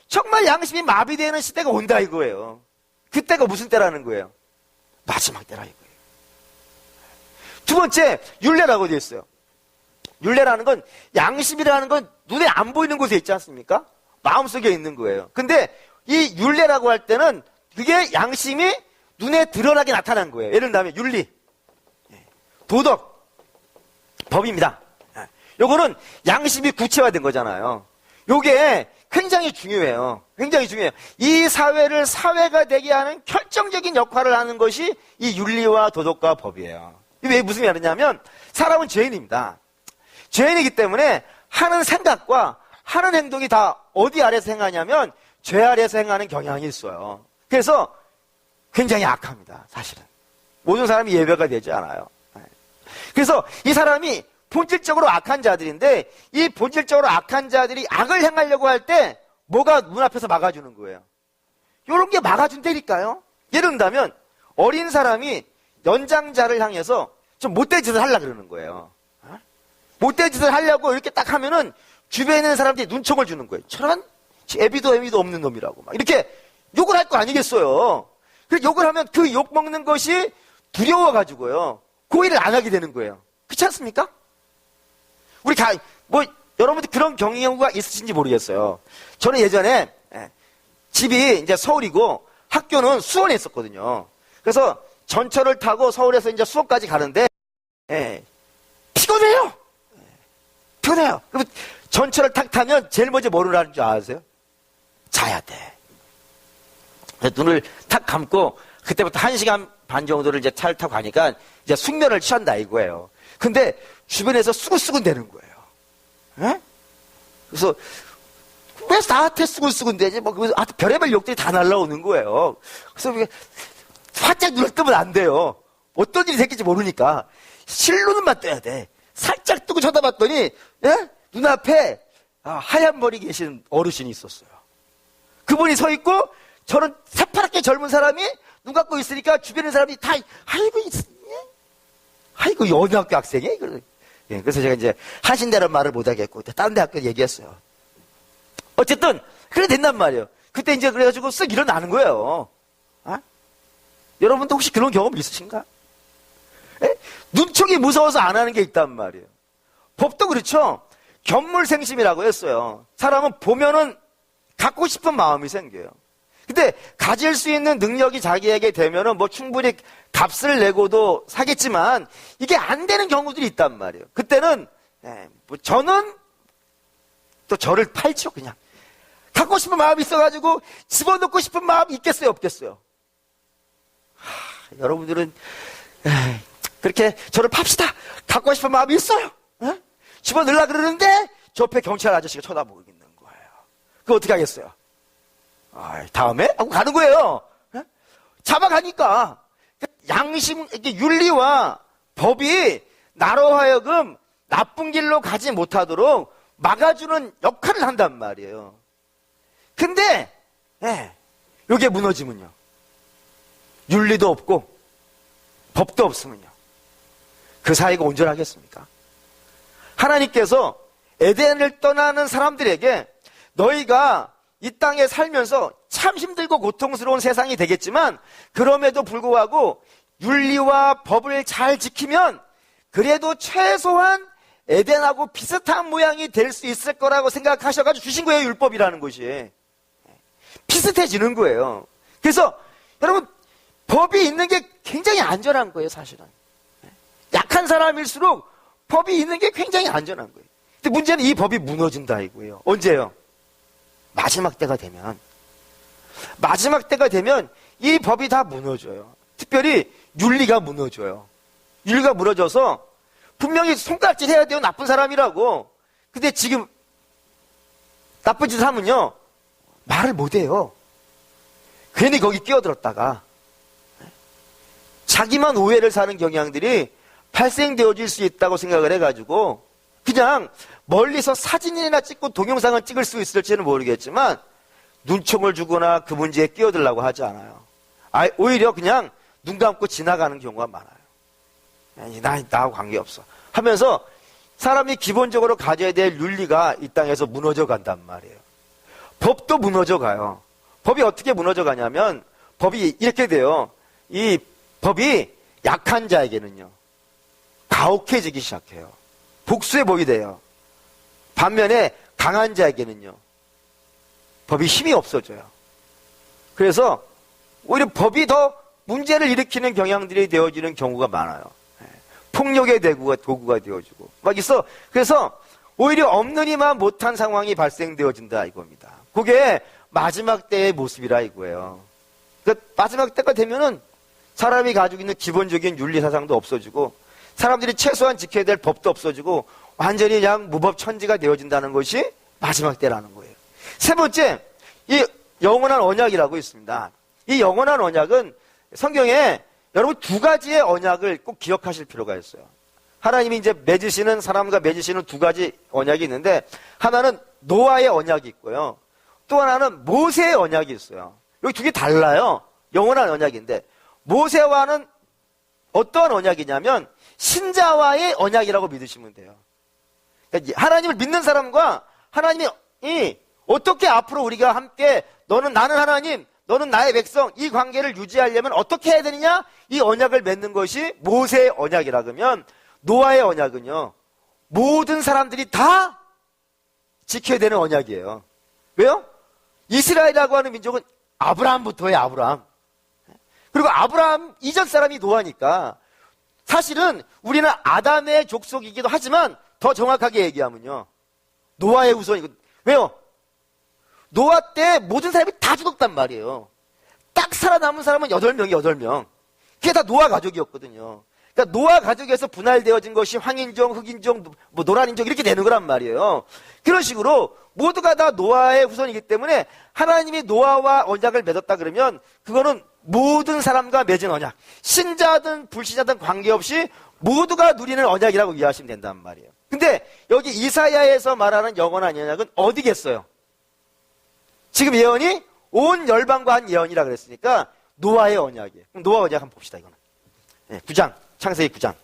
정말 양심이 마비되는 시대가 온다 이거예요. 그때가 무슨 때라는 거예요? 마지막 때라 이거예요. 두 번째 율례라고 되어 있어요. 율례라는 건 양심이라는 건 눈에 안 보이는 곳에 있지 않습니까? 마음속에 있는 거예요. 근데 이 율례라고 할 때는 그게 양심이 눈에 드러나게 나타난 거예요. 예를 들면 윤리, 도덕, 법입니다. 요거는 양심이 구체화된 거잖아요. 요게 굉장히 중요해요. 굉장히 중요해요. 이 사회를 사회가 되게 하는 결정적인 역할을 하는 것이 이 윤리와 도덕과 법이에요. 이게 왜 무슨 말이냐면 사람은 죄인입니다. 죄인이기 때문에 하는 생각과 하는 행동이 다 어디 아래서 행하냐면 죄 아래서 행하는 경향이 있어요. 그래서 굉장히 악합니다. 사실은. 모든 사람이 예배가 되지 않아요. 그래서 이 사람이 본질적으로 악한 자들인데 이 본질적으로 악한 자들이 악을 행하려고 할 때 뭐가 눈앞에서 막아주는 거예요. 이런 게 막아준다니까요. 예를 든다면 어린 사람이 연장자를 향해서 좀 못된 짓을 하려고 그러는 거예요. 못된 짓을 하려고 이렇게 딱 하면은 주변에 있는 사람들이 눈총을 주는 거예요. 저런 애비도 없는 놈이라고 막 이렇게 욕을 할 거 아니겠어요. 그래서 욕을 하면 그 욕 먹는 것이 두려워가지고요. 그 일을 안 하게 되는 거예요. 그렇지 않습니까? 여러분들 그런 경우가 있으신지 모르겠어요. 저는 예전에 집이 이제 서울이고 학교는 수원에 있었거든요. 그래서 전철을 타고 서울에서 이제 수원까지 가는데 피곤해요. 피곤해요. 그럼 전철을 탁 타면 제일 먼저 뭐를 하는 줄 아세요? 자야 돼. 눈을 탁 감고 그때부터 1시간 반 정도를 이제 차를 타고 가니까 이제 숙면을 취한다 이거예요. 근데 주변에서 수근수근 대는 거예요. 에? 그래서 왜 나한테 수근수근 대지? 별의별 욕들이 다 날라오는 거예요. 그래서 활짝 눈을 뜨면 안 돼요. 어떤 일이 생길지 모르니까 실눈만 떠야 돼. 살짝 뜨고 쳐다봤더니 눈앞에 하얀 머리 계신 어르신이 있었어요. 그분이 서 있고 저는 새파랗게 젊은 사람이 눈 감고 있으니까 주변의 사람이 다 아이고 어느 학교 학생이야? 그래서 제가 이제 하신다는 말을 못하겠고 다른 대학교 얘기했어요. 어쨌든 그래 된단 말이에요. 그때 이제 그래가지고 쓱 일어나는 거예요. 여러분도 혹시 그런 경험 있으신가? 눈총이 무서워서 안 하는 게 있단 말이에요. 법도 그렇죠. 견물생심이라고 했어요. 사람은 보면은 갖고 싶은 마음이 생겨요. 근데 가질 수 있는 능력이 자기에게 되면은 충분히 값을 내고도 사겠지만 이게 안 되는 경우들이 있단 말이에요. 그때는 저는 또 저를 팔죠. 그냥 갖고 싶은 마음이 있어가지고 집어넣고 싶은 마음이 있겠어요 없겠어요? 여러분들은 그렇게 저를 팝시다. 갖고 싶은 마음이 있어요. 집어넣으려고 그러는데 저 옆에 경찰 아저씨가 쳐다보고 있는 거예요. 그거 어떻게 하겠어요? 다음에? 하고 가는 거예요. 잡아가니까 양심, 윤리와 법이 나로 하여금 나쁜 길로 가지 못하도록 막아주는 역할을 한단 말이에요. 근데 이게 무너지면요. 윤리도 없고 법도 없으면요. 그 사이가 온전하겠습니까? 하나님께서 에덴을 떠나는 사람들에게 너희가 이 땅에 살면서 참 힘들고 고통스러운 세상이 되겠지만 그럼에도 불구하고 윤리와 법을 잘 지키면 그래도 최소한 에덴하고 비슷한 모양이 될 수 있을 거라고 생각하셔가지고 주신 거예요. 율법이라는 것이. 비슷해지는 거예요. 그래서 여러분 법이 있는 게 굉장히 안전한 거예요. 사실은. 약한 사람일수록 법이 있는 게 굉장히 안전한 거예요. 근데 문제는 이 법이 무너진다 이거예요. 언제요? 마지막 때가 되면 이 법이 다 무너져요. 특별히 윤리가 무너져요. 윤리가 무너져서 분명히 손가락질 해야 돼요. 나쁜 사람이라고. 근데 지금 나쁜 짓을 하면요. 말을 못해요. 괜히 거기 끼어들었다가 자기만 오해를 사는 경향들이 발생되어질 수 있다고 생각을 해가지고 그냥 멀리서 사진이나 찍고 동영상을 찍을 수 있을지는 모르겠지만 눈총을 주거나 그 문제에 끼어들려고 하지 않아요. 오히려 그냥 눈 감고 지나가는 경우가 많아요. 나하고 관계없어 하면서 사람이 기본적으로 가져야 될 윤리가 이 땅에서 무너져 간단 말이에요. 법도 무너져 가요. 법이 어떻게 무너져 가냐면 법이 이렇게 돼요. 이 법이 약한 자에게는요. 가혹해지기 시작해요. 복수의 법이 돼요. 반면에 강한 자에게는요. 법이 힘이 없어져요. 그래서 오히려 법이 더 문제를 일으키는 경향들이 되어지는 경우가 많아요. 폭력의 도구가 되어지고 막 있어. 그래서 오히려 없는 이만 못한 상황이 발생되어진다 이겁니다. 그게 마지막 때의 모습이라 이거예요. 그러니까 마지막 때가 되면은 사람이 가지고 있는 기본적인 윤리사상도 없어지고 사람들이 최소한 지켜야 될 법도 없어지고 완전히 그냥 무법천지가 되어진다는 것이 마지막 때라는 거예요. 세 번째, 이 영원한 언약이라고 있습니다. 이 영원한 언약은 성경에 여러분 두 가지의 언약을 꼭 기억하실 필요가 있어요. 하나님이 이제 맺으시는, 사람과 맺으시는 두 가지 언약이 있는데, 하나는 노아의 언약이 있고요. 또 하나는 모세의 언약이 있어요. 여기 두 개 달라요. 영원한 언약인데, 모세와는 어떠한 언약이냐면 신자와의 언약이라고 믿으시면 돼요. 그러니까 하나님을 믿는 사람과 하나님이 어떻게 앞으로 우리가 함께, 나는 하나님, 너는 나의 백성, 이 관계를 유지하려면 어떻게 해야 되느냐? 이 언약을 맺는 것이 모세의 언약이라 그러면, 노아의 언약은요, 모든 사람들이 다 지켜야 되는 언약이에요. 왜요? 이스라엘이라고 하는 민족은 아브라함부터예요, 아브라함. 그리고 아브라함 이전 사람이 노아니까 사실은 우리는 아담의 족속이기도 하지만 더 정확하게 얘기하면요, 노아의 후손이고. 왜요? 노아 때 모든 사람이 다 죽었단 말이에요. 딱 살아남은 사람은 8명이 8명. 그게 다 노아 가족이었거든요. 그러니까 노아 가족에서 분할되어진 것이 황인종, 흑인종, 노란인종 이렇게 되는 거란 말이에요. 그런 식으로 모두가 다 노아의 후손이기 때문에 하나님이 노아와 언약을 맺었다 그러면 그거는 모든 사람과 맺은 언약, 신자든 불신자든 관계없이 모두가 누리는 언약이라고 이해하시면 된단 말이에요. 근데 여기 이사야에서 말하는 영원한 언약은 어디겠어요? 지금 예언이 온 열방과 한 예언이라 그랬으니까 노아의 언약이에요. 그럼 노아 언약 한번 봅시다. 이거는 9장, 창세기 9장.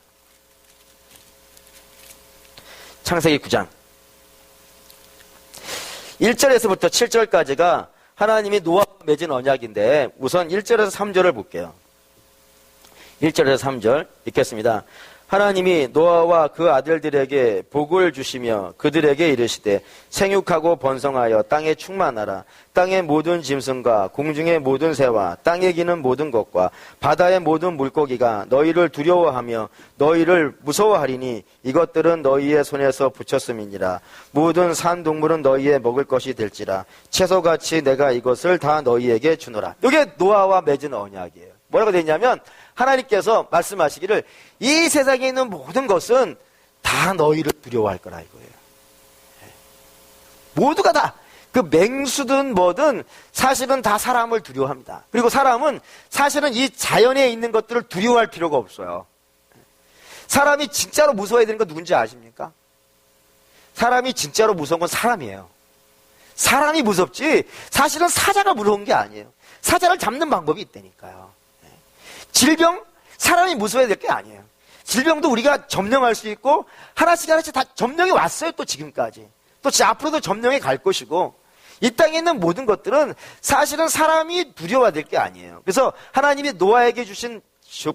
창세기 9장 1절에서부터 7절까지가 하나님이 노아와 맺은 언약인데, 우선 1절에서 3절을 볼게요. 1절에서 3절 읽겠습니다. 하나님이 노아와 그 아들들에게 복을 주시며 그들에게 이르시되 생육하고 번성하여 땅에 충만하라. 땅의 모든 짐승과 공중의 모든 새와 땅에 기는 모든 것과 바다의 모든 물고기가 너희를 두려워하며 너희를 무서워하리니 이것들은 너희의 손에서 붙였음이니라. 모든 산 동물은 너희의 먹을 것이 될지라. 채소같이 내가 이것을 다 너희에게 주노라. 이게 노아와 맺은 언약이에요. 뭐라고 되어 있냐면 하나님께서 말씀하시기를 이 세상에 있는 모든 것은 다 너희를 두려워할 거라 이거예요. 모두가 다, 그 맹수든 뭐든 사실은 다 사람을 두려워합니다. 그리고 사람은 사실은 이 자연에 있는 것들을 두려워할 필요가 없어요. 사람이 진짜로 무서워야 되는 건 누군지 아십니까? 사람이 진짜로 무서운 건 사람이에요. 사람이 무섭지 사실은 사자가 무서운 게 아니에요. 사자를 잡는 방법이 있다니까요. 질병, 사람이 무서워야 될 게 아니에요. 질병도 우리가 점령할 수 있고 하나씩 하나씩 다 점령이 왔어요. 또 지금까지. 또 앞으로도 점령해 갈 것이고, 이 땅에 있는 모든 것들은 사실은 사람이 두려워야 될 게 아니에요. 그래서 하나님이 노아에게 주신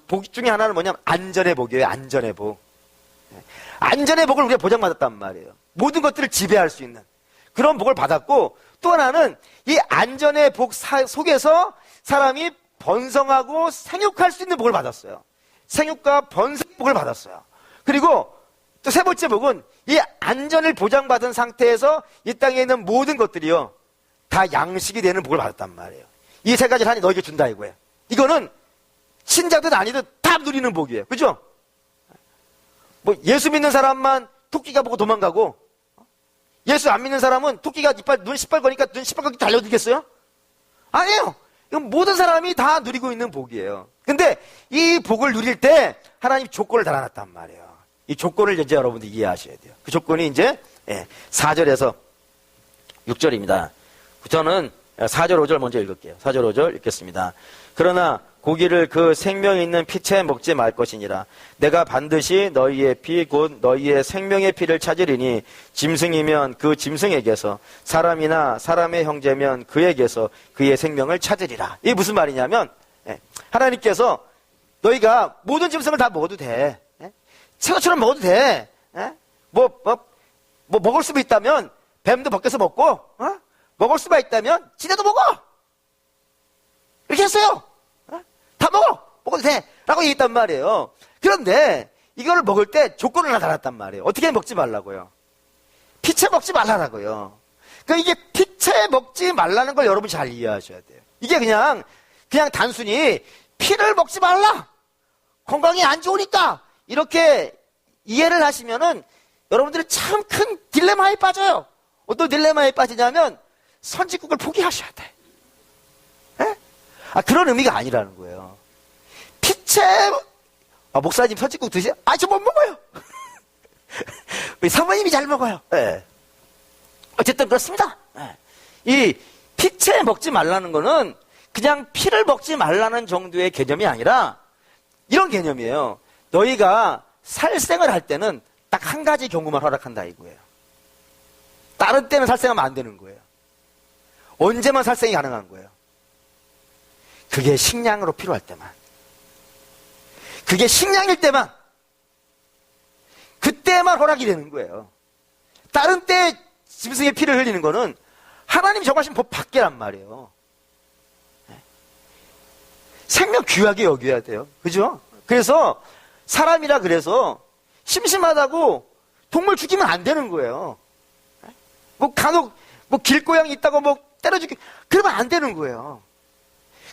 복 중에 하나는 뭐냐면 안전의 복이에요. 안전의 복. 안전의 복을 우리가 보장받았단 말이에요. 모든 것들을 지배할 수 있는 그런 복을 받았고, 또 하나는 이 안전의 복 속에서 사람이 번성하고 생육할 수 있는 복을 받았어요. 생육과 번성의 복을 받았어요. 그리고 또 세 번째 복은 이 안전을 보장받은 상태에서 이 땅에 있는 모든 것들이요 다 양식이 되는 복을 받았단 말이에요. 이 세 가지를 하나님 너에게 준다 이거예요. 이거는 신자든 아니든 다 누리는 복이에요. 그죠? 뭐 예수 믿는 사람만 토끼가 보고 도망가고, 예수 안 믿는 사람은 토끼가 눈 시뻘거니까 눈 시뻘겋게 달려들겠어요? 아니에요. 이건 모든 사람이 다 누리고 있는 복이에요. 근데 이 복을 누릴 때 하나님 조건을 달아놨단 말이에요. 이 조건을 이제 여러분들 이해하셔야 돼요. 그 조건이 이제 4절에서 6절입니다. 저는 4절 5절 먼저 읽을게요. 4절 5절 읽겠습니다. 그러나 고기를 그 생명 있는 피채 먹지 말 것이니라. 내가 반드시 너희의 피 곧 너희의 생명의 피를 찾으리니 짐승이면 그 짐승에게서, 사람이나 사람의 형제면 그에게서 그의 생명을 찾으리라. 이게 무슨 말이냐면 하나님께서 너희가 모든 짐승을 다 먹어도 돼. 새우처럼 먹어도 돼. 뭐 먹을 수만 있다면 뱀도 벗겨서 먹고, 먹을 수만 있다면 지네도 먹어. 이렇게 했어요. 다 먹어도 돼 라고 얘기했단 말이에요. 그런데 이걸 먹을 때 조건을 하나 달았단 말이에요. 어떻게 먹지 말라고요? 피채 먹지 말라고요. 이게 피채 먹지 말라는 걸 여러분 잘 이해하셔야 돼요. 이게 그냥 단순히 피를 먹지 말라, 건강에 안 좋으니까, 이렇게 이해를 하시면은 여러분들이 참 큰 딜레마에 빠져요. 어떤 딜레마에 빠지냐면 선짓국을 포기하셔야 돼. 그런 의미가 아니라는 거예요. 피채, 목사님 선짓국 드세요? 저 못 먹어요. 우리 사모님이 잘 먹어요. 네. 어쨌든 그렇습니다. 네. 이 피채 먹지 말라는 거는 그냥 피를 먹지 말라는 정도의 개념이 아니라 이런 개념이에요. 너희가 살생을 할 때는 딱 한 가지 경우만 허락한다 이거예요. 다른 때는 살생하면 안 되는 거예요. 언제만 살생이 가능한 거예요. 그게 식량으로 필요할 때만. 그게 식량일 때만. 그때만 허락이 되는 거예요. 다른 때 짐승의 피를 흘리는 거는 하나님이 정하신 법 밖이란 말이에요. 생명 귀하게 여겨야 돼요. 그죠? 그래서 사람이라 그래서 심심하다고 동물 죽이면 안 되는 거예요. 간혹 길고양이 있다고 때려 죽이, 그러면 안 되는 거예요.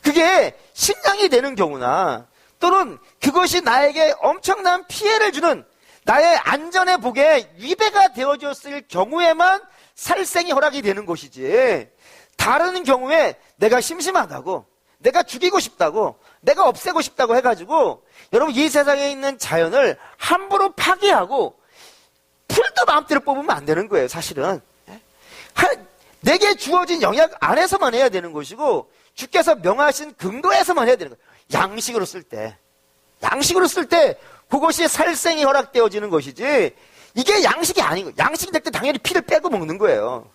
그게 식량이 되는 경우나 또는 그것이 나에게 엄청난 피해를 주는 나의 안전의 복에 위배가 되어졌을 경우에만 살생이 허락이 되는 것이지, 다른 경우에 내가 심심하다고, 내가 죽이고 싶다고, 내가 없애고 싶다고 해가지고 여러분 이 세상에 있는 자연을 함부로 파괴하고 풀도 마음대로 뽑으면 안 되는 거예요. 사실은 내게 주어진 영역 안에서만 해야 되는 것이고, 주께서 명하신 근거에서만 해야 되는 거예요. 양식으로 쓸 때 그것이 살생이 허락되어지는 것이지, 이게 양식이 아닌 거예요. 양식이 될 때 당연히 피를 빼고 먹는 거예요.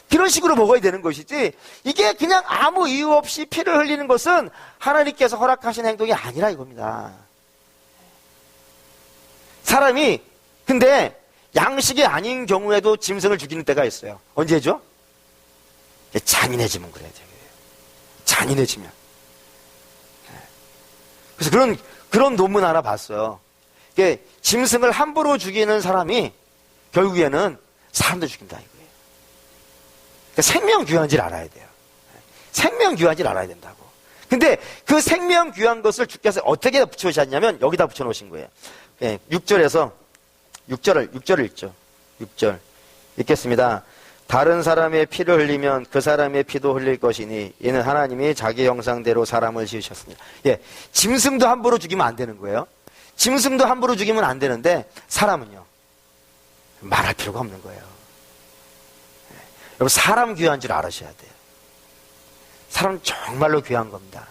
그런 식으로 먹어야 되는 것이지, 이게 그냥 아무 이유 없이 피를 흘리는 것은 하나님께서 허락하신 행동이 아니라 이겁니다. 사람이 근데 양식이 아닌 경우에도 짐승을 죽이는 때가 있어요. 언제죠? 잔인해지면 그래야 돼요. 잔인해지면. 그래서 그런 논문 하나 봤어요. 이게 짐승을 함부로 죽이는 사람이 결국에는 사람도 죽인다 이거예요. 그러니까 생명 귀한지를 알아야 돼요. 생명 귀한지를 알아야 된다고. 근데 그 생명 귀한 것을 주께서 어떻게 붙여주셨냐면 여기다 붙여놓으신 거예요. 6절에서 6절을 읽죠. 6절 읽겠습니다. 다른 사람의 피를 흘리면 그 사람의 피도 흘릴 것이니 이는 하나님이 자기 형상대로 사람을 지으셨습니다. 짐승도 함부로 죽이면 안 되는 거예요. 짐승도 함부로 죽이면 안 되는데 사람은요, 말할 필요가 없는 거예요. 여러분, 사람 귀한 줄 알으셔야 돼요. 사람은 정말로 귀한 겁니다.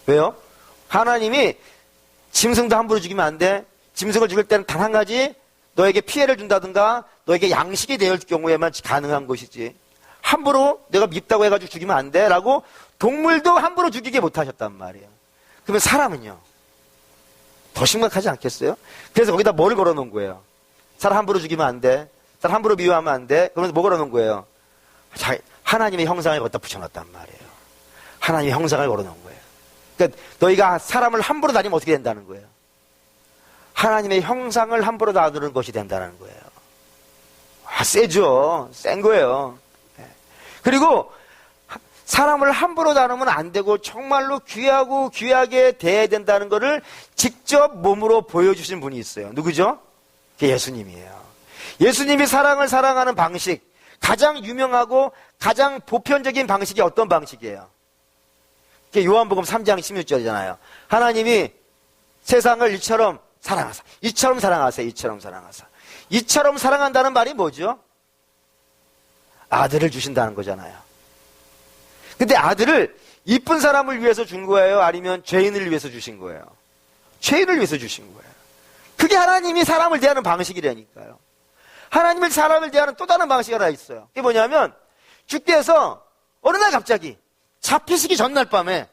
왜요? 하나님이 짐승도 함부로 죽이면 안 돼. 짐승을 죽일 때는 단 한 가지, 너에게 피해를 준다든가 너에게 양식이 될 경우에만 가능한 것이지, 함부로 내가 밉다고 해가지고 죽이면 안 돼 라고 동물도 함부로 죽이게 못하셨단 말이에요. 그러면 사람은요, 더 심각하지 않겠어요? 그래서 거기다 뭐를 걸어놓은 거예요? 사람 함부로 죽이면 안 돼, 사람 함부로 미워하면 안 돼. 그러면서 뭐 걸어놓은 거예요? 하나님의 형상을 거기다 붙여놨단 말이에요. 하나님의 형상을 걸어놓은 거예요. 그러니까 너희가 사람을 함부로 다니면 어떻게 된다는 거예요? 하나님의 형상을 함부로 다루는 것이 된다는 거예요. 세죠. 센 거예요. 그리고 사람을 함부로 다루면 안 되고 정말로 귀하고 귀하게 대해야 된다는 것을 직접 몸으로 보여주신 분이 있어요. 누구죠? 그게 예수님이에요. 예수님이 사랑을 사랑하는 방식, 가장 유명하고 가장 보편적인 방식이 어떤 방식이에요? 그게 요한복음 3장 16절이잖아요. 하나님이 세상을 이처럼 사랑하사, 이처럼 사랑하사, 이처럼 사랑하사. 이처럼 사랑한다는 말이 뭐죠? 아들을 주신다는 거잖아요. 근데 아들을 이쁜 사람을 위해서 준 거예요? 아니면 죄인을 위해서 주신 거예요? 죄인을 위해서 주신 거예요. 그게 하나님이 사람을 대하는 방식이라니까요. 하나님을 사람을 대하는 또 다른 방식이 하나 있어요. 그게 뭐냐면, 주께서 어느 날 갑자기 잡히시기 전날 밤에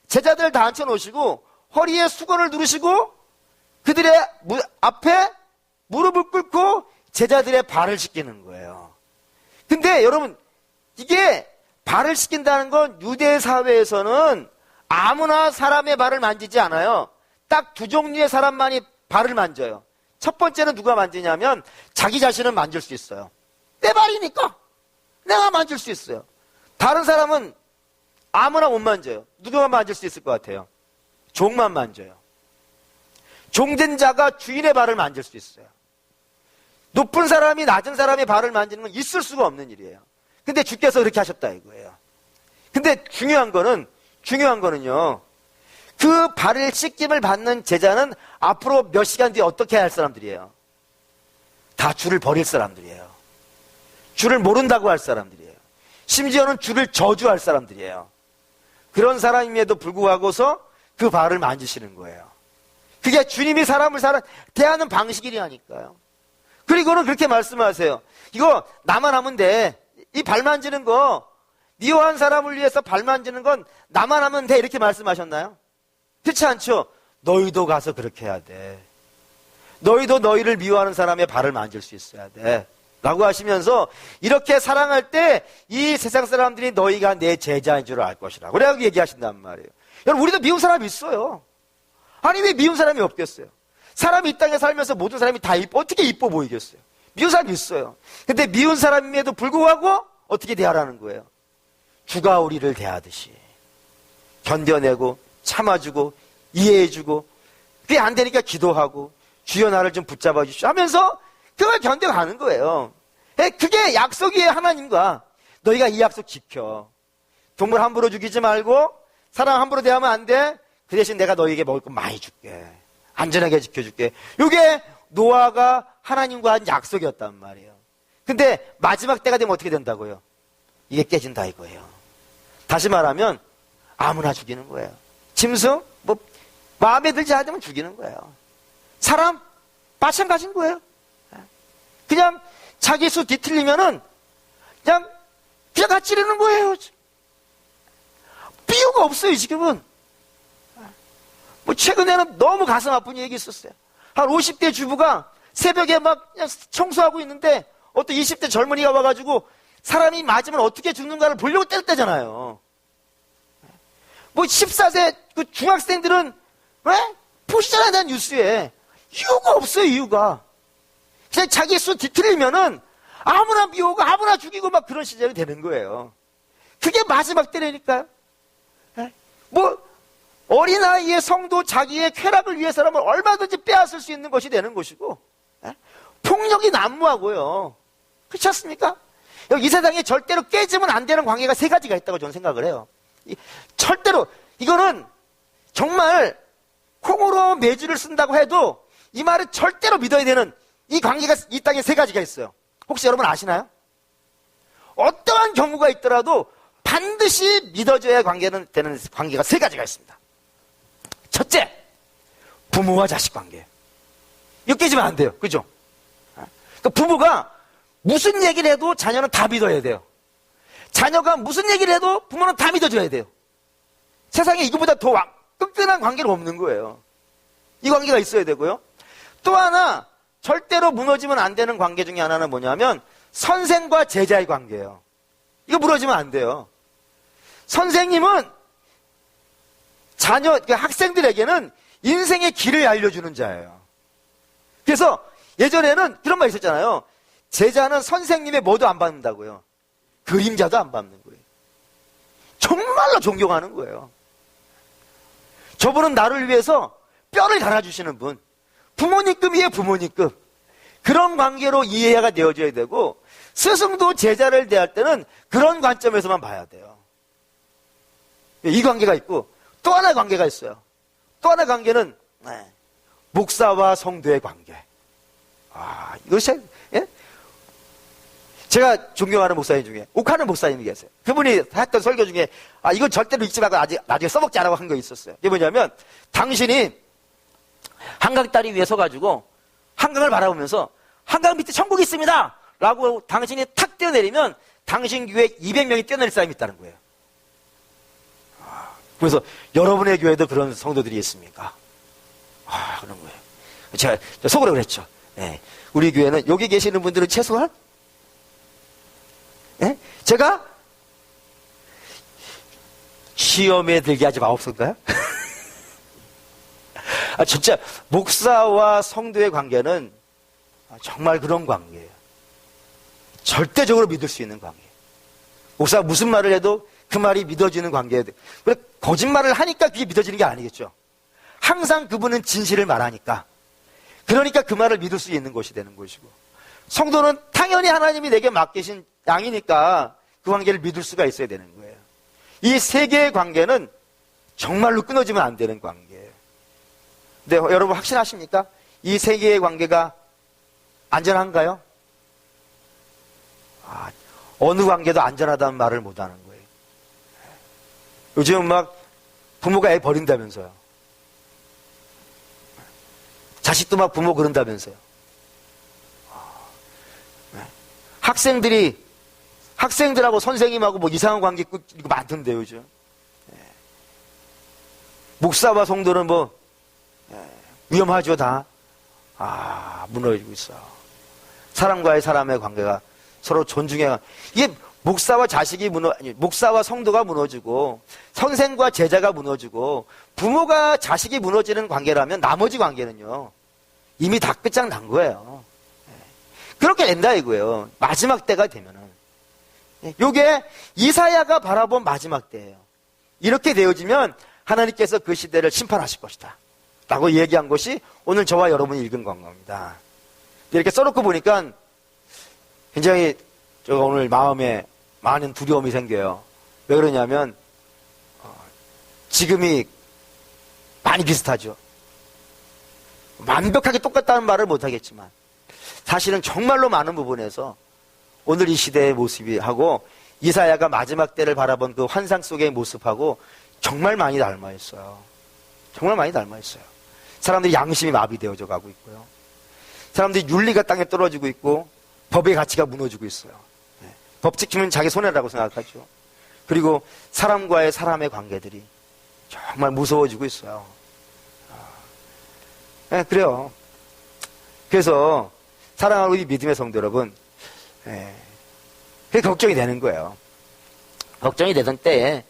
제자들 다 앉혀놓으시고 허리에 수건을 두르시고 그들의 앞에 무릎을 꿇고 제자들의 발을 씻기는 거예요. 근데 여러분, 이게 발을 씻긴다는 건 유대 사회에서는 아무나 사람의 발을 만지지 않아요. 딱 두 종류의 사람만이 발을 만져요. 첫 번째는 누가 만지냐면 자기 자신을 만질 수 있어요. 내 발이니까. 내가 만질 수 있어요. 다른 사람은 아무나 못 만져요. 누가 만질 수 있을 것 같아요? 종만 만져요. 종된 자가 주인의 발을 만질 수 있어요. 높은 사람이 낮은 사람의 발을 만지는 건 있을 수가 없는 일이에요. 근데 주께서 그렇게 하셨다 이거예요. 근데 중요한 거는요. 그 발을 씻김을 받는 제자는 앞으로 몇 시간 뒤에 어떻게 해야 할 사람들이에요? 다 주를 버릴 사람들이에요. 주를 모른다고 할 사람들이에요. 심지어는 주를 저주할 사람들이에요. 그런 사람임에도 불구하고서 그 발을 만지시는 거예요. 그게 주님이 사람을 대하는 방식이라니까요. 그리고는 그렇게 말씀하세요. 이거 나만 하면 돼. 이 발 만지는 거, 미워한 사람을 위해서 발 만지는 건 나만 하면 돼. 이렇게 말씀하셨나요? 그렇지 않죠? 너희도 가서 그렇게 해야 돼. 너희도 너희를 미워하는 사람의 발을 만질 수 있어야 돼. 라고 하시면서 이렇게 사랑할 때 이 세상 사람들이 너희가 내 제자인 줄 알 것이라. 그래가지고 얘기하신단 말이에요. 여러분, 우리도 미운 사람이 있어요. 아니, 왜 미운 사람이 없겠어요? 사람이 이 땅에 살면서 모든 사람이 다 어떻게 이뻐 보이겠어요? 미운 사람이 있어요. 근데 미운 사람임에도 불구하고 어떻게 대하라는 거예요? 주가 우리를 대하듯이 견뎌내고 참아주고 이해해주고, 그게 안 되니까 기도하고 주여 나를 좀 붙잡아 주시오 하면서 그걸 견뎌가는 거예요. 그게 약속이에요. 하나님과 너희가 이 약속 지켜. 동물 함부로 죽이지 말고 사람 함부로 대하면 안 돼. 그 대신 내가 너희에게 먹을 거 많이 줄게. 안전하게 지켜줄게. 이게 노아가 하나님과 한 약속이었단 말이에요. 근데 마지막 때가 되면 어떻게 된다고요? 이게 깨진다 이거예요. 다시 말하면 아무나 죽이는 거예요. 짐승? 뭐 마음에 들지 않으면 죽이는 거예요. 사람? 마찬가지인 거예요. 그냥 자기 수 뒤틀리면은 그냥 다 찌르는 거예요. 비유가 없어요, 지금은. 뭐 최근에는 너무 가슴 아픈 얘기 있었어요. 한 50대 주부가 새벽에 막 그냥 청소하고 있는데 어떤 20대 젊은이가 와가지고 사람이 맞으면 어떻게 죽는가를 보려고 때렸다잖아요. 뭐 14세 그 중학생들은 왜? 보시잖아요, 난 뉴스에. 이유가 없어요, 이유가. 그냥 자기 수 뒤틀리면은 아무나 미워하고 아무나 죽이고 막 그런 시절이 되는 거예요. 그게 마지막 때라니까요. 뭐 어린아이의 성도 자기의 쾌락을 위해서라면 얼마든지 빼앗을 수 있는 것이 되는 것이고, 폭력이 난무하고요. 그렇지 않습니까? 이 세상에 절대로 깨지면 안 되는 관계가 세 가지가 있다고 저는 생각을 해요. 절대로 이거는 정말 콩으로 매주를 쓴다고 해도 이 말을 절대로 믿어야 되는 이 관계가 이 땅에 세 가지가 있어요. 혹시 여러분 아시나요? 어떠한 경우가 있더라도 반드시 믿어줘야 되는 관계가 세 가지가 있습니다. 첫째, 부모와 자식 관계. 이거 깨지면 안 돼요. 그죠? 그러니까 부모가 무슨 얘기를 해도 자녀는 다 믿어야 돼요. 자녀가 무슨 얘기를 해도 부모는 다 믿어줘야 돼요. 세상에 이거보다 더 끈끈한 관계는 없는 거예요. 이 관계가 있어야 되고요. 또 하나, 절대로 무너지면 안 되는 관계 중에 하나는 뭐냐면 선생과 제자의 관계예요. 이거 무너지면 안 돼요. 선생님은 학생들에게는 인생의 길을 알려주는 자예요. 그래서 예전에는 그런 말 있었잖아요. 제자는 선생님의 뭐도 안 받는다고요. 그림자도 안 받는 거예요. 정말로 존경하는 거예요. 저분은 나를 위해서 뼈를 갈아주시는 분. 부모님급이에요, 부모님급. 그런 관계로 이해가 되어져야 되고, 스승도 제자를 대할 때는 그런 관점에서만 봐야 돼요. 이 관계가 있고, 또 하나의 관계가 있어요. 또 하나의 관계는 목사와 성도의 관계. 이것이, 예? 제가 존경하는 목사님 중에 옥하는 목사님이 계세요. 그분이 했던 설교 중에 이건 절대로 읽지 말고 나중에 써먹지 않으라고 한 거 있었어요. 이게 뭐냐면 당신이 한강다리 위에 서가지고 한강을 바라보면서 한강 밑에 천국이 있습니다 라고 당신이 탁 뛰어내리면 당신 교회에 200명이 뛰어내릴 사람이 있다는 거예요. 그래서 여러분의 교회도 그런 성도들이 있습니까? 그런 거예요. 제가 속으로 그랬죠. 네. 우리 교회는 여기 계시는 분들은 최소한 제가 시험에 들게 하지 마옵소서인가요? 진짜 목사와 성도의 관계는 정말 그런 관계예요. 절대적으로 믿을 수 있는 관계. 목사가 무슨 말을 해도 그 말이 믿어지는 관계예요. 그래, 거짓말을 하니까 그게 믿어지는 게 아니겠죠. 항상 그분은 진실을 말하니까. 그러니까 그 말을 믿을 수 있는 것이 되는 것이고, 성도는 당연히 하나님이 내게 맡기신 양이니까 그 관계를 믿을 수가 있어야 되는 거예요. 이 세 개의 관계는 정말로 끊어지면 안 되는 관계예요. 근데 여러분 확신하십니까? 이 세 개의 관계가 안전한가요? 어느 관계도 안전하다는 말을 못하는 거예요. 요즘 막 부모가 애 버린다면서요. 자식도 막 부모 그런다면서요. 학생들하고 선생님하고 뭐 이상한 관계 이거 많던데 요즘. 목사와 성도는 뭐 위험하죠 다. 무너지고 있어. 사람과의 사람의 관계가 서로 존중해. 이게 목사와 목사와 성도가 무너지고 선생과 제자가 무너지고 부모가 자식이 무너지는 관계라면 나머지 관계는요 이미 다 끝장난 거예요. 그렇게 된다 이거예요. 마지막 때가 되면은. 요게 이사야가 바라본 마지막 때예요. 이렇게 되어지면 하나님께서 그 시대를 심판하실 것이다 라고 얘기한 것이 오늘 저와 여러분이 읽은 겁니다. 이렇게 써놓고 보니까 굉장히 제가 오늘 마음에 많은 두려움이 생겨요. 왜 그러냐면 지금이 많이 비슷하죠. 완벽하게 똑같다는 말을 못하겠지만 사실은 정말로 많은 부분에서 오늘 이 시대의 모습이 하고 이사야가 마지막 때를 바라본 그 환상 속의 모습하고 정말 많이 닮아있어요. 정말 많이 닮아있어요. 사람들이 양심이 마비되어져 가고 있고요. 사람들이 윤리가 땅에 떨어지고 있고 법의 가치가 무너지고 있어요. 법 지키면 자기 손해라고 생각하죠. 그리고 사람과의 사람의 관계들이 정말 무서워지고 있어요. 그래요. 그래서 사랑하는 우리 믿음의 성도 여러분, 그게 걱정이 되는 거예요. 걱정이 되던 때에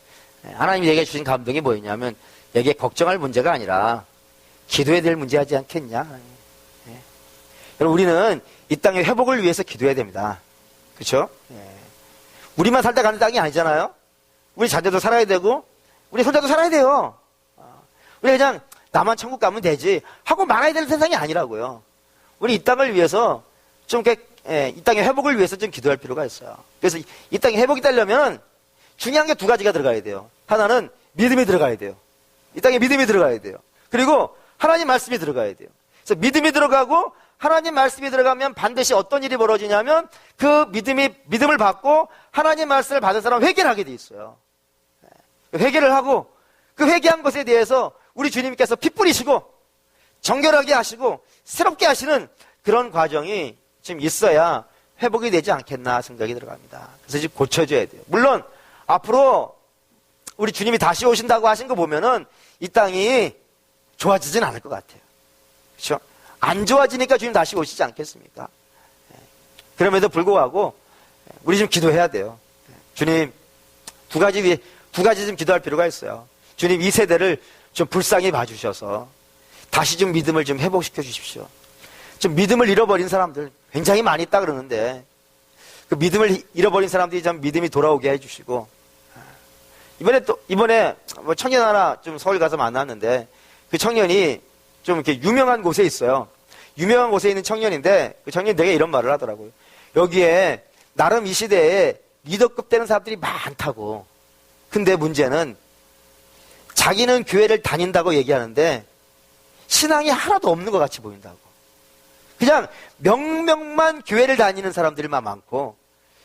하나님이 내게 주신 감동이 뭐였냐면 내게 걱정할 문제가 아니라 기도해야 될 문제하지 않겠냐. 여러분 우리는 이 땅의 회복을 위해서 기도해야 됩니다. 그렇죠? 우리만 살다 가는 땅이 아니잖아요. 우리 자녀도 살아야 되고 우리 손자도 살아야 돼요. 우리 그냥 나만 천국 가면 되지 하고 말아야 되는 세상이 아니라고요. 우리 이 땅을 위해서 좀 이렇게 이 땅의 회복을 위해서 좀 기도할 필요가 있어요. 그래서 이 땅의 회복이 되려면 중요한 게 두 가지가 들어가야 돼요. 하나는 믿음이 들어가야 돼요. 이 땅에 믿음이 들어가야 돼요. 그리고 하나님 말씀이 들어가야 돼요. 그래서 믿음이 들어가고 하나님 말씀이 들어가면 반드시 어떤 일이 벌어지냐면 그 믿음을 받고 하나님 말씀을 받은 사람은 회개를 하게 돼 있어요. 회개를 하고 그 회개한 것에 대해서 우리 주님께서 피 뿌리시고 정결하게 하시고 새롭게 하시는 그런 과정이 지금 있어야 회복이 되지 않겠나 생각이 들어갑니다. 그래서 지금 고쳐져야 돼요. 물론 앞으로 우리 주님이 다시 오신다고 하신 거 보면은 이 땅이 좋아지진 않을 것 같아요. 그렇죠? 안 좋아지니까 주님 다시 오시지 않겠습니까? 그럼에도 불구하고 우리 좀 기도해야 돼요. 주님 두 가지 좀 기도할 필요가 있어요. 주님 이 세대를 좀 불쌍히 봐주셔서 다시 좀 믿음을 좀 회복시켜 주십시오. 좀 믿음을 잃어버린 사람들 굉장히 많이 있다 그러는데 그 믿음을 잃어버린 사람들이 좀 믿음이 돌아오게 해주시고 이번에 뭐 청년 하나 좀 서울 가서 만났는데 그 청년이 좀 이렇게 유명한 곳에 있어요. 유명한 곳에 있는 청년인데 그 청년이 내게 이런 말을 하더라고요. 여기에 나름 이 시대에 리더급 되는 사람들이 많다고. 근데 문제는 자기는 교회를 다닌다고 얘기하는데 신앙이 하나도 없는 것 같이 보인다고. 그냥 명명만 교회를 다니는 사람들만 많고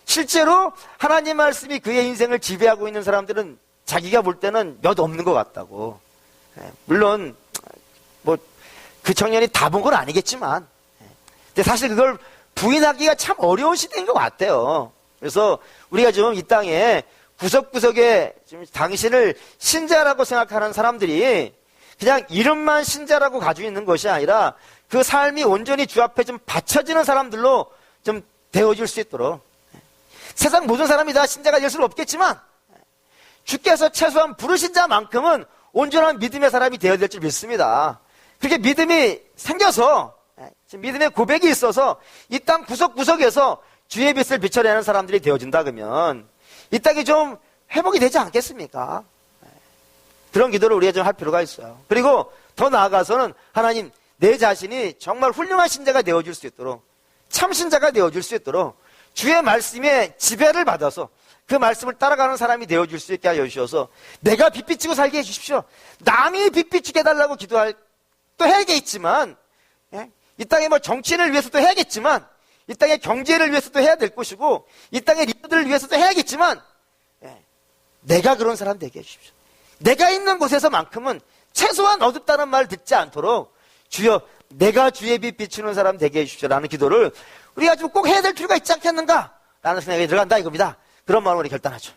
실제로 하나님 말씀이 그의 인생을 지배하고 있는 사람들은 자기가 볼 때는 몇 없는 것 같다고. 물론 뭐 그 청년이 다 본 건 아니겠지만 근데 사실 그걸 부인하기가 참 어려운 시대인 것 같아요. 그래서 우리가 좀 이 땅에 구석구석에 지금 당신을 신자라고 생각하는 사람들이 그냥 이름만 신자라고 가지고 있는 것이 아니라 그 삶이 온전히 주 앞에 좀 바쳐지는 사람들로 좀 되어질 수 있도록. 세상 모든 사람이 다 신자가 될 수는 없겠지만 주께서 최소한 부르신 자만큼은 온전한 믿음의 사람이 되어야 될 줄 믿습니다. 그렇게 믿음이 생겨서 믿음의 고백이 있어서 이 땅 구석구석에서 주의 빛을 비춰내는 사람들이 되어진다 그러면 이 땅이 좀 회복이 되지 않겠습니까? 그런 기도를 우리가 좀 할 필요가 있어요. 그리고 더 나아가서는 하나님, 내 자신이 정말 훌륭한 신자가 되어줄 수 있도록, 참신자가 되어줄 수 있도록 주의 말씀에 지배를 받아서 그 말씀을 따라가는 사람이 되어줄 수 있게 하여 주셔서 내가 빛 비치고 살게 해주십시오. 남이 빛 비치게 해달라고 기도할 또 해야겠지만, 이 땅의 뭐 정치인을 위해서도 해야겠지만, 이 땅의 경제를 위해서도 해야 될 것이고, 이 땅의 리더들을 위해서도 해야겠지만, 내가 그런 사람 되게 해주십시오. 내가 있는 곳에서만큼은 최소한 어둡다는 말 듣지 않도록 주여, 내가 주의 빛 비추는 사람 되게 해주십시오라는 기도를 우리가 좀 꼭 해야 될 필요가 있지 않겠는가 라는 생각이 들어간다 이겁니다. 그런 마음으로 결단하죠.